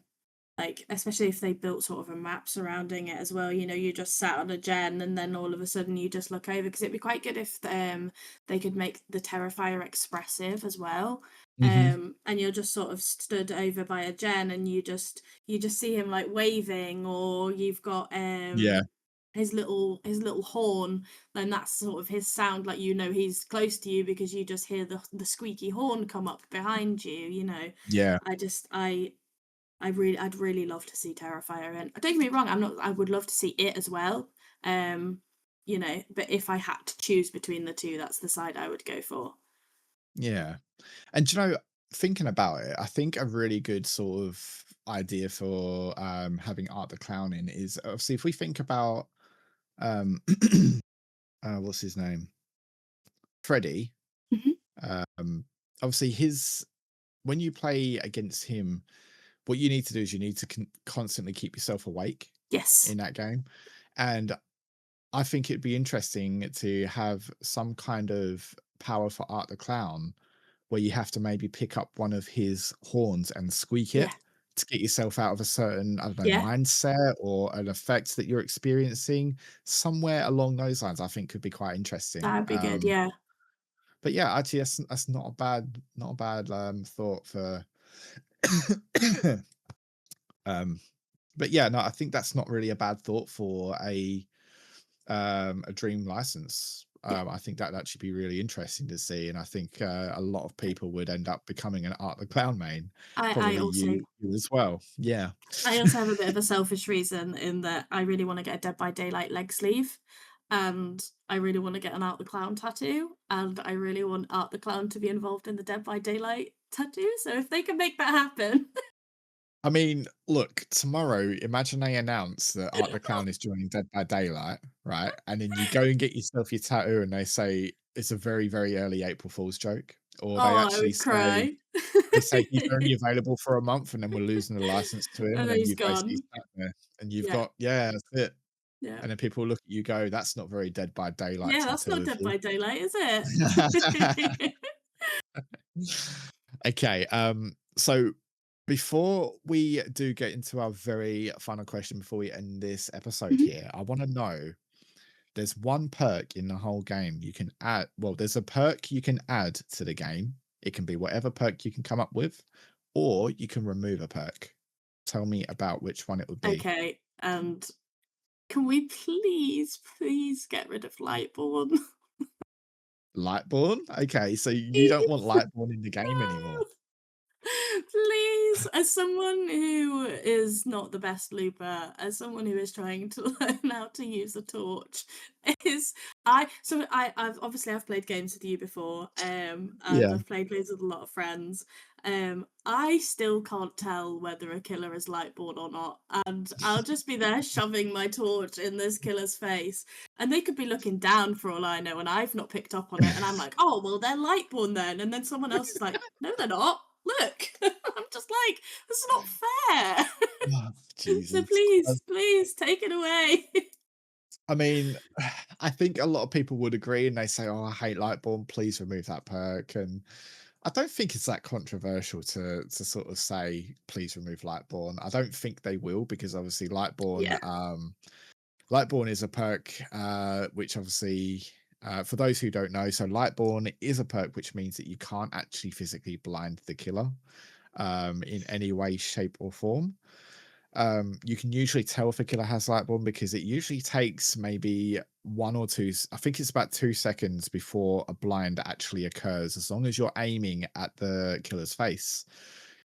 like, especially if they built sort of a map surrounding it as well, you just sat on a gen and then all of a sudden you just look over, because it'd be quite good if they could make the Terrifier expressive as well. hmm And you're just sort of stood over by a gen and you just see him like waving, or you've got yeah, his little horn, then that's sort of his sound, like he's close to you because you just hear the squeaky horn come up behind you. yeah, I just I'd really love to see Terrifier in. Don't get me wrong, I would love to see it as well. Um, but if I had to choose between the two, that's the side I would go for. yeah. And thinking about it, I think a really good sort of idea for having Art the Clown in is obviously if we think about um what's his name Freddy, Mhm. um, obviously his when you play against him, what you need to do is you need to constantly keep yourself awake Yes. in that game, and I think it'd be interesting to have some kind of power for Art the Clown where you have to maybe pick up one of his horns and squeak Yeah. it to get yourself out of a certain, I don't know, Yeah. mindset or an effect that you're experiencing. Somewhere along those lines, I think could be quite interesting. That'd be good, yeah. But yeah, actually, that's not a bad thought for. um, but yeah, no, I think that's not really a bad thought for a dream license. Yeah. I think that'd actually be really interesting to see, and I think a lot of people would end up becoming an Art the Clown main. I Probably also you as well. Yeah. I also have a bit of a selfish reason in that I really wanna get a Dead by Daylight leg sleeve, and I really wanna get an Art the Clown tattoo, and I really want Art the Clown to be involved in the Dead by Daylight tattoo, so if they can make that happen. I mean, look, tomorrow, imagine they announce that Art the Clown is joining Dead by Daylight, right? And then you go and get yourself your tattoo, and they say it's a very, very early April Fool's joke, or they Oh, I actually would cry. say he's only available for a month, and then we're losing the license to him, And and then then he's you basically gone. sat there, and you've Yeah, got yeah, that's it. yeah. And then people look at you, go, "That's not very Dead by Daylight Yeah, that's tattoo not of Dead you." by Daylight, is it? Okay, so before we do get into our very final question before we end this episode Mhm. here, I want to know there's one perk in the whole game you can add. Well, there's a perk you can add to the game. It can be whatever perk you can come up with, or you can remove a perk. Tell me about which one it would be. Okay, and can we please get rid of Lightborn? Lightborn? Okay, so you don't want Please. Lightborn in the game anymore. Please, as someone who is not the best looper, as someone who is trying to learn how to use a torch, is I've played games with you before, and Yeah. I've played games with a lot of friends. I still can't tell whether a killer is Lightborn or not, and I'll just be there shoving my torch in this killer's face, and they could be looking down for all I know, and I've not picked up on it, and I'm like, oh well, they're Lightborn then, and then someone else is like, no, they're not. Look, I'm just like, this is not fair. Oh, So Jesus. please take it away. I mean, I think a lot of people would agree and they say, "Oh, I hate Lightborn, please remove that perk." And I don't think it's that controversial to sort of say, "Please remove Lightborn." I don't think they will because obviously Yeah, Lightborn is a perk which obviously for those who don't know, so Lightborn is a perk which means that you can't actually physically blind the killer in any way, shape, or form. You can usually tell if a killer has Lightborn because it usually takes maybe one or two, I think it's about 2 seconds before a blind actually occurs, as long as you're aiming at the killer's face.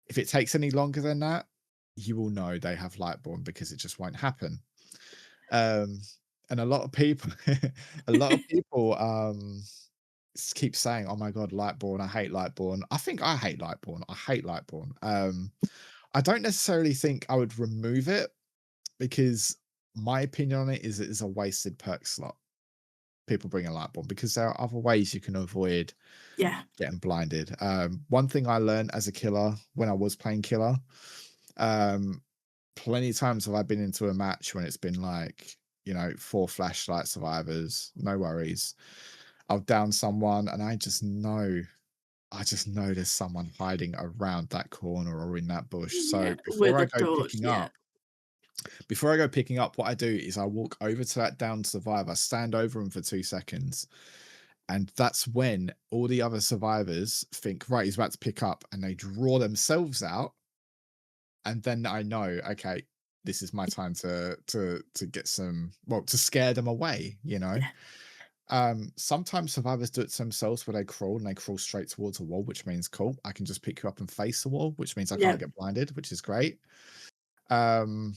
If it takes any longer than that, you will know they have Lightborn because it just won't happen. Um, and a lot of people, a lot of people keep saying, "Oh my god, Lightborn! I hate Lightborn." I think I hate Lightborn. I hate Lightborn. I don't necessarily think I would remove it because my opinion on it is a wasted perk slot. People bring a Lightborn because there are other ways you can avoid yeah, getting blinded. One thing I learned as a killer when I was playing killer, um, plenty of times have I been into a match when it's been like, 4 flashlight survivors, no worries. I've downed someone and I just know there's someone hiding around that corner or in that bush. So yeah, with a torch, yeah, before I go picking up, what I do is I walk over to that downed survivor, stand over him for 2 seconds, and that's when all the other survivors think, right, he's about to pick up, and they draw themselves out, and then I know, okay, this is my time to get some, well, to scare them away, yeah, Sometimes survivors do it to themselves where they crawl and they crawl straight towards a wall, which means cool, I can just pick you up and face the wall, which means I yeah. can't get blinded, which is great. Um,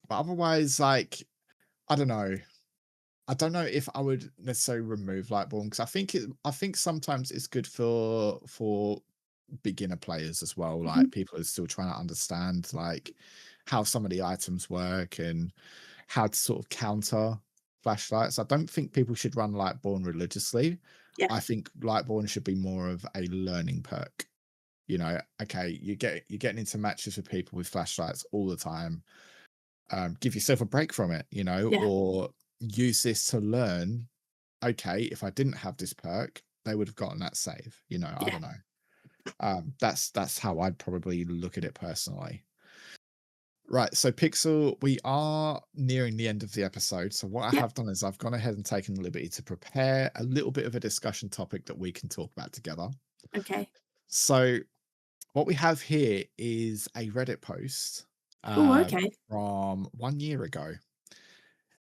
but otherwise, like, I don't know. I don't know if I would necessarily remove Lightborn because I think sometimes it's good for beginner players as well. Mhm. Like people are still trying to understand like how some of the items work and how to sort of counter flashlights. I don't think people should run Lightborn religiously. Yeah. I think Lightborn should be more of a learning perk. You know, okay, you're getting into matches with people with flashlights all the time. Give yourself a break from it, you know, Yeah. or use this to learn. Okay, if I didn't have this perk, they would have gotten that save. You know, I Yeah. don't know. That's how I'd probably look at it personally. Right, so Pixel, we are nearing the end of the episode. So what I Yep. have done is I've gone ahead and taken the liberty to prepare a little bit of a discussion topic that we can talk about together. Okay. So what we have here is a Reddit post Oh, uh, okay. from 1 year ago,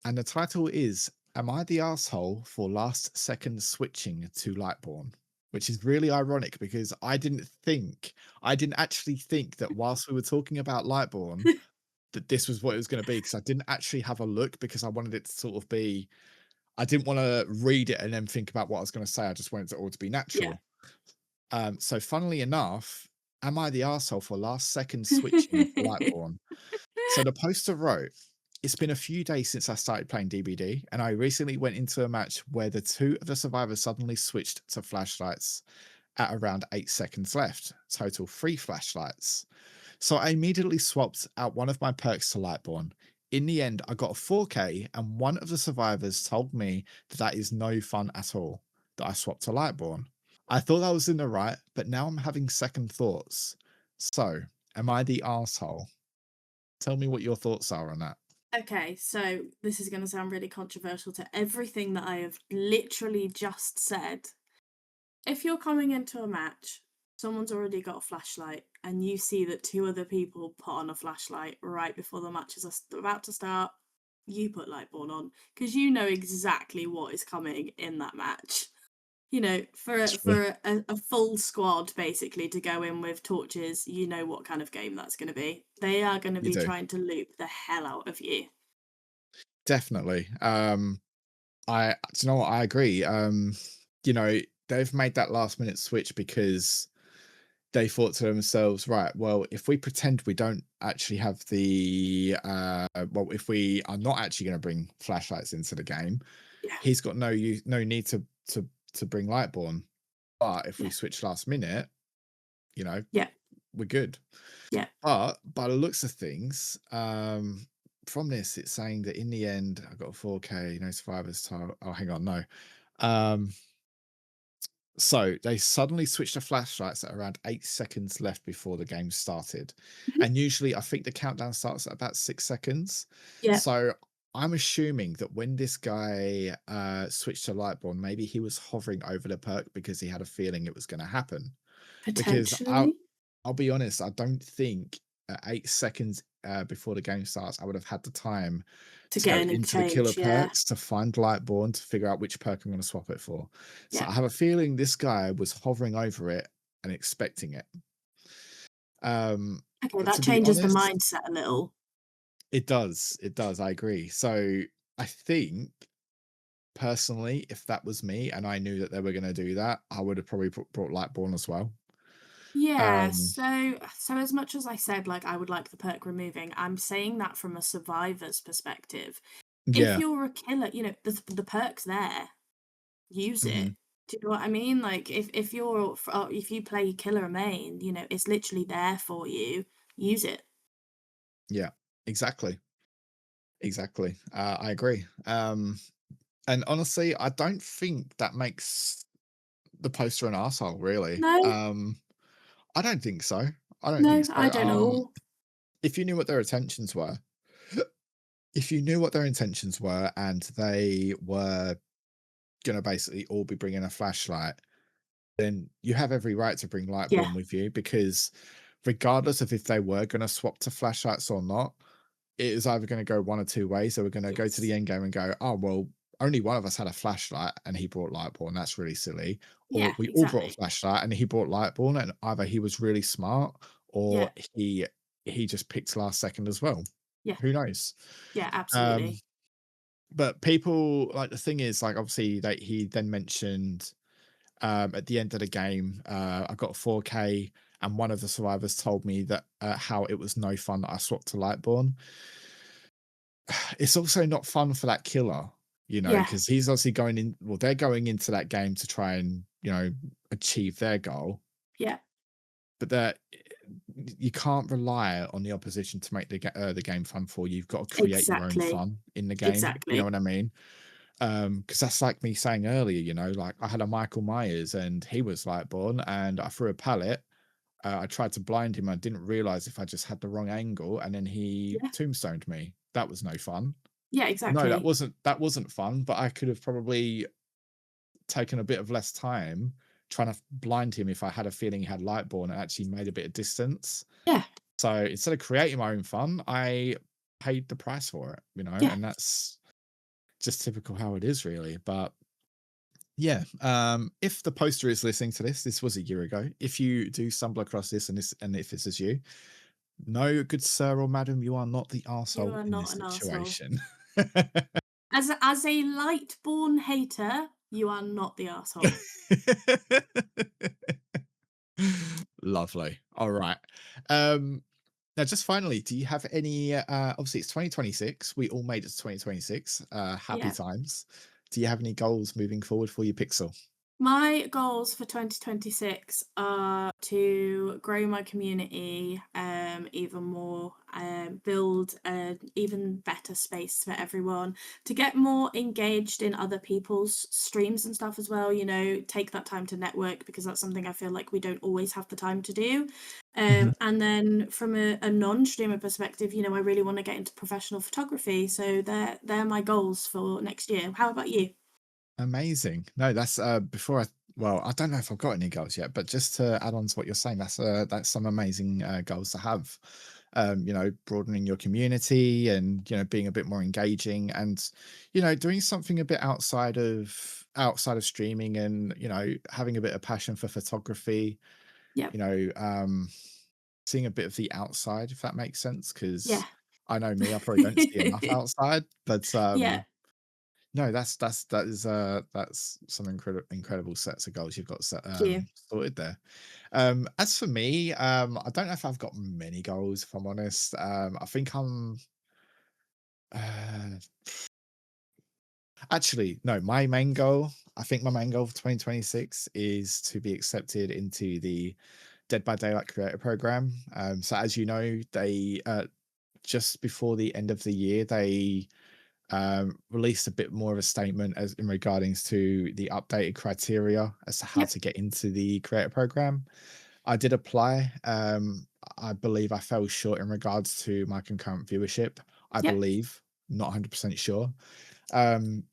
and the title is "Am I the asshole for last second switching to Lightborn?" Which is really ironic because I didn't actually think that whilst we were talking about Lightborn that this was what it was going to be, because I didn't actually have a look because I wanted it to sort of be. I didn't want to read it and then think about what I was going to say. I just wanted it all to be Yeah. natural. So funnily enough, am I the arsehole for last second switching to Lightborn? So the poster wrote, "It's been a few days since I started playing DBD, and I recently went into a match where the two of the survivors suddenly switched to flashlights at around 8 seconds left. Total 3 flashlights. So I immediately swapped out one of my perks to Lightborn. In the end, I got a 4K, and one of the survivors told me that that is no fun at all, that I swapped to Lightborn. I thought I was in the right, but now I'm having second thoughts. So, am I the asshole? Tell me what your thoughts are on that." Okay, so this is going to sound really controversial to everything that I have literally just said. If you're coming into a match, someone's already got a flashlight, and you see that two other people put on a flashlight right before the match is about to start, you put Lightborn on because you know exactly what is coming in that match. You know, True. a full squad basically to go in with torches, you know what kind of game that's going to be. They are going to You be do. trying to loop the hell out of you. Definitely. Do you know what? I agree. You know, they've made that last minute switch because they thought to themselves, right, well, if we pretend we don't actually have the well, if we are not actually going to bring flashlights into the game, Yeah, he's got no need to bring Lightborn. But if we yeah, switch last minute, you know, yeah, we're good. yeah. But by the looks of things, from this, it's saying that in the end, I got a 4K, no survivors. Oh, hang on, no. Um, So they suddenly switched to flashlights at around 8 seconds left before the game started. Mhm. And usually I think the countdown starts at about 6 seconds. Yeah, So I'm assuming that when this guy switched to Lightborn, maybe he was hovering over the perk because he had a feeling it was going to happen. Because potentially I'll be honest, I don't think at 8 seconds before the game starts, I would have had the time to to go get an into the killer exchange. Yeah, perks to find Lightborn to figure out which perk I'm going to swap it for. So yeah. I have a feeling this guy was hovering over it and expecting it. Okay, But that to be changes the honest, mindset a little. it does. It does. I agree. So I think personally, if that was me and I knew that they were going to do that, I would have probably brought Lightborn as well. Yeah, Um, so as much as I said, like, I would like the perk removing, I'm saying that from a survivor's perspective. If yeah. you're a killer, you know, the perk's there, use Mhm. it. Do you know what I mean? Like, if you play killer main, you know, it's literally there for you. Use it. Yeah. Exactly. Exactly. I agree. And honestly, I don't think that makes the poster an asshole, really. No, I don't think so. I don't no, think I so. don't know. If you knew what their intentions were, if you knew what their intentions were, and they were going to basically all be bringing a flashlight, then you have every right to bring Yeah, Lightborn with you because regardless of if they were going to swap to flashlights or not, it is either going to go one or two ways. So we're going to go to the yes, end game and go, oh, well, only one of us had a flashlight and he brought Lightborn. That's really silly. Or yeah, we all brought a exactly. flashlight and he brought Lightborn, and either he was really smart or Yeah, he just picked last second as well. yeah, Who knows? yeah, Um, absolutely. but people like the thing is like obviously that he then mentioned at the end of the game, I got a 4K, and one of the survivors told me that how it was no fun that I swapped to Lightborn. It's also not fun for that killer. Yeah. because he's obviously going in. Well, they're going into that game to try and achieve their goal, Yeah. but that you can't rely on the opposition to make the game fun for you. You've got to create your own Exactly. fun in the game. You know Exactly. what I mean? Because that's like me saying earlier. Like I had a Michael Myers and he was Lightborn, and I threw a pallet. I tried to blind him. I didn't realize if I just had the wrong angle, and then he Yeah. tombstoned me. That was no fun. Yeah, No, that exactly. wasn't fun. But I could have probably taken a bit of less time trying to blind him if I had a feeling he had Lightborn and actually made a bit of distance. Yeah. So instead of creating my own fun, I paid the price for it, Yeah. and that's just typical how it is, really. But yeah, if the poster is listening to this was a year ago. If you do stumble across and if this is you, no, good sir or madam, you are not the You arsehole are in not this an arsehole. situation. As a light-born hater, you are not the arsehole. Lovely. All right. Now, just finally, do you have any? Obviously, it's 2026. We all made it to 2026. Happy Yeah. times. Do you have any goals moving forward for your Pixel? My goals for 2026 are to grow my community even more, build an even better space for everyone, to get more engaged in other people's streams and stuff as well. Take that time to network because that's something I feel like we don't always have the time to do. Mhm. And then from a non-streamer perspective, I really want to get into professional photography. So they're my goals for next year. How about you? Amazing. No, that's before well, I don't know if I've got any goals yet, but just to add on to what you're saying, that's some amazing goals to have. Broadening your community and being a bit more engaging and doing something a bit outside of streaming and having a bit of passion for photography, Yep. you know, um seeing a bit of the outside, if that makes sense, Yeah. because I know me, I probably don't see enough outside, but Yeah. no, that's some incredible sets of goals you've got Thank you. sorted there. As for me, I don't know if I've got many goals, if I'm honest. I think I'm uh, actually no. I think my main goal for 2026 is to be accepted into the Dead by Daylight Creator Program. So as you know, they just before the end of the year, they released a bit more of a statement as in regardings to the updated criteria as to how Yep. to get into the creator program. I did apply. I believe I fell short in regards to my concurrent viewership. I Yep. believe, not 100% sure.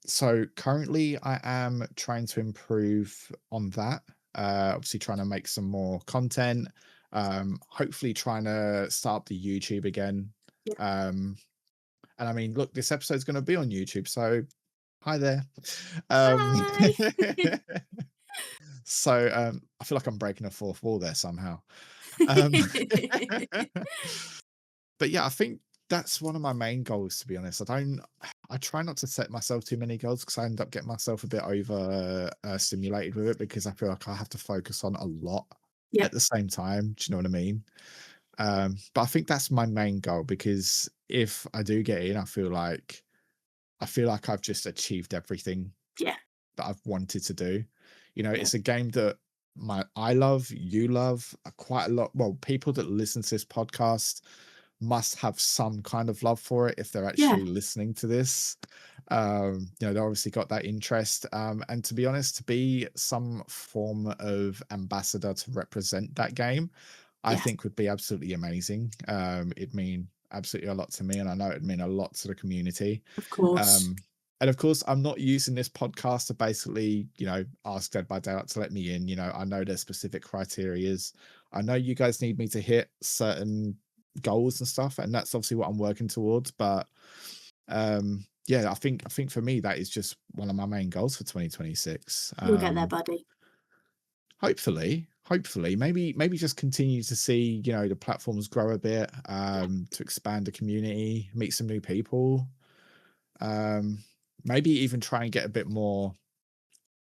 So currently I am trying to improve on that. Obviously trying to make some more content. Hopefully trying to start up the YouTube again. Yep. Um, and I mean, look, this episode's going to be on YouTube, so hi there. Um, Hi. so I feel like I'm breaking a fourth wall there somehow. Um, but yeah, I think that's one of my main goals. To be honest, I try not to set myself too many goals because I end up getting myself a bit over stimulated with it because I feel like I have to focus on a lot at Yep. the same time. Do you know what I mean? But I think that's my main goal because if I do get in, I feel like I've just achieved everything Yeah. that I've wanted to do. Yeah. It's a game that I love, you love, quite a lot. Well, people that listen to this podcast must have some kind of love for it if they're Yeah. actually listening to this. They obviously got that interest. And to be honest, to be some form of ambassador to represent that game, I Yes. think would be absolutely amazing. It'd mean absolutely a lot to me, and I know it'd mean a lot to the community. Of course. Um, and of course, I'm not using this podcast to basically, ask Dead by Daylight to let me in. I know there's specific criterias. I know you guys need me to hit certain goals and stuff, and that's obviously what I'm working towards. But yeah, I think for me that is just one of my main goals for 2026. You'll get there, buddy. Hopefully, maybe just continue to see the platforms grow a bit, Yeah. to expand the community, meet some new people, um, maybe even try and get a bit more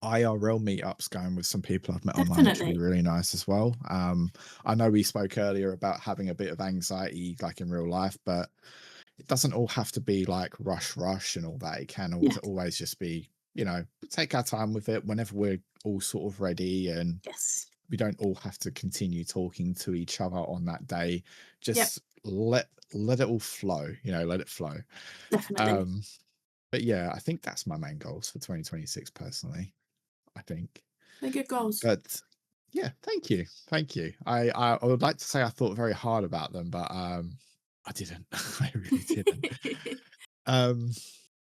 IRL meetups going with some people I've met online, which would be Definitely. really nice as well. I know we spoke earlier about having a bit of anxiety like in real life, but it doesn't all have to be like rush and all that. It can Yeah. always just be, take our time with it whenever we're all sort of ready, and Yes. we don't all have to continue talking to each other on that day. Yep. Just let it all flow, let it flow. Definitely. Um, but yeah, I think that's my main goals for 2026 personally, I think. They're good goals. But yeah, thank you. Thank you. I would like to say I thought very hard about them, but I didn't. I really didn't. Um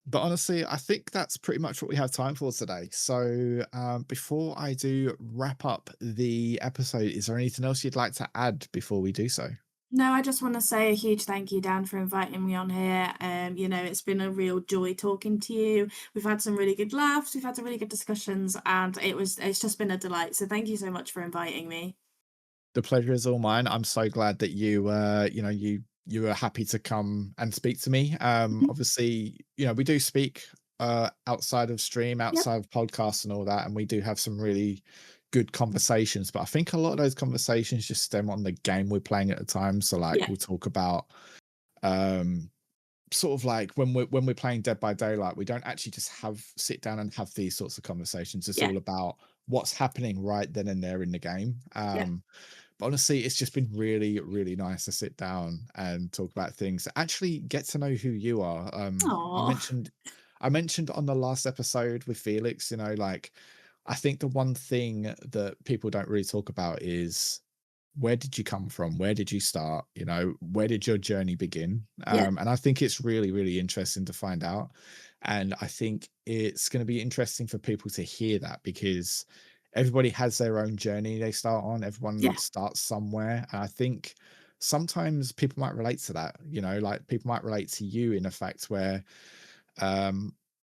but honestly, I think that's pretty much what we have time for today. So before I do wrap up the episode, is there anything else you'd like to add before we do so? No, I just want to say a huge thank you, Dan, for inviting me on here. It's been a real joy talking to you. We've had some really good laughs, we've had some really good discussions, and it's just been a delight. So thank you so much for inviting me. The pleasure is all mine. I'm so glad that you were happy to come and speak to me. Mhm. Obviously, we do speak outside of stream, Yep. outside of podcasts and all that, and we do have some really good conversations. But I think a lot of those conversations just stem on the game we're playing at the time. So like Yeah. we'll talk about um sort of like when we're playing Dead by Daylight, we don't actually just sit down and have these sorts of conversations. It's Yeah. all about what's happening right then and there in the game. Yeah. But honestly, it's just been really, really nice to sit down and talk about things. Actually, get to know who you are. I Oh. mentioned, I mentioned on the last episode with Felix, like I think the one thing that people don't really talk about is where did you come from? Where did you start? Where did your journey begin? Yeah. And I think it's really, really interesting to find out. And I think it's going to be interesting for people to hear that, because everybody has their own journey they start on. Everyone Yeah. starts somewhere. And I think sometimes people might relate to that, like people might relate to you in a fact where um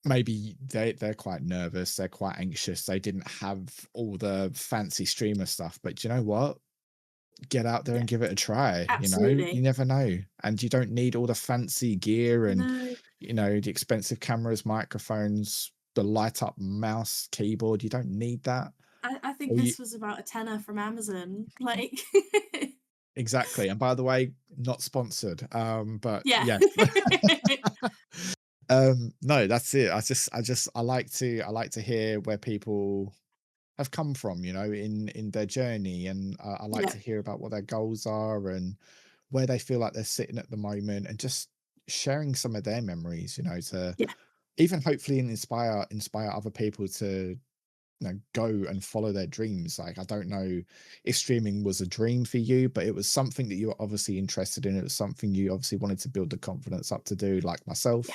maybe they're quite nervous, they're quite anxious, they didn't have all the fancy streamer stuff, but you know what, get out there Yeah. and give it a try. You Absolutely. never know, and you don't need all the fancy gear and No, the expensive cameras, microphones, the light up mouse, keyboard. You don't need that. I think Or you this was about a tenner from Amazon. Like, exactly. And by the way, not sponsored, but yeah. yes. No, that's it. I like to hear where people have come from, in their journey, and I like Yeah. to hear about what their goals are and where they feel like they're sitting at the moment, and just sharing some of their memories, to Yeah. even hopefully inspire other people to go and follow their dreams. Like, I don't know if streaming was a dream for you, but it was something that you were obviously interested in. It was something you obviously wanted to build the confidence up to do, like Yeah. myself.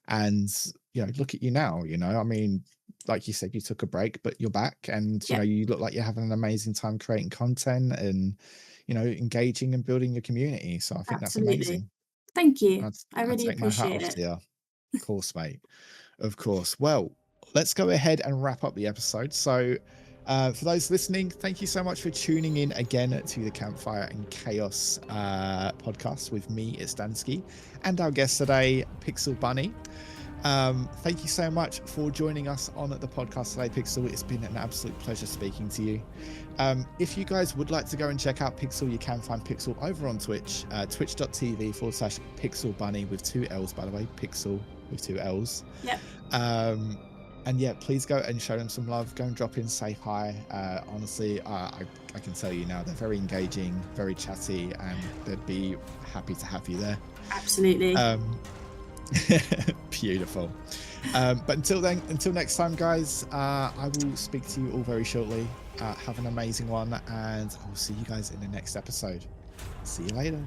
And look at you now. I mean, like you said, you took a break, but you're back, and Yeah. you look like you're having an amazing time creating content and engaging and building your community. So I think that's Absolutely. amazing. Thank you. i'd, I I'd really take my hat appreciate off it. to you. Of course, mate. Of course. Well, let's go ahead and wrap up the episode. So, for those listening, thank you so much for tuning in again to the Campfire and Chaos podcast with me, Istansky, and our guest today, PixellBunnie. Thank you so much for joining us on the podcast today, Pixel. It's been an absolute pleasure speaking to you. If you guys would like to go and check out Pixel, you can find Pixel over on Twitch, twitch.tv/PixellBunnie with 2 L's, by the way, Pixel with 2 L's. Yep. And yeah, please go and show them some love. Go and drop in, say hi. Honestly, I can tell you now, they're very engaging, very chatty, and they'd be happy to have you there. Absolutely. Beautiful. But until next time, guys, I will speak to you all very shortly. Have an amazing one, and I will see you guys in the next episode. See you later.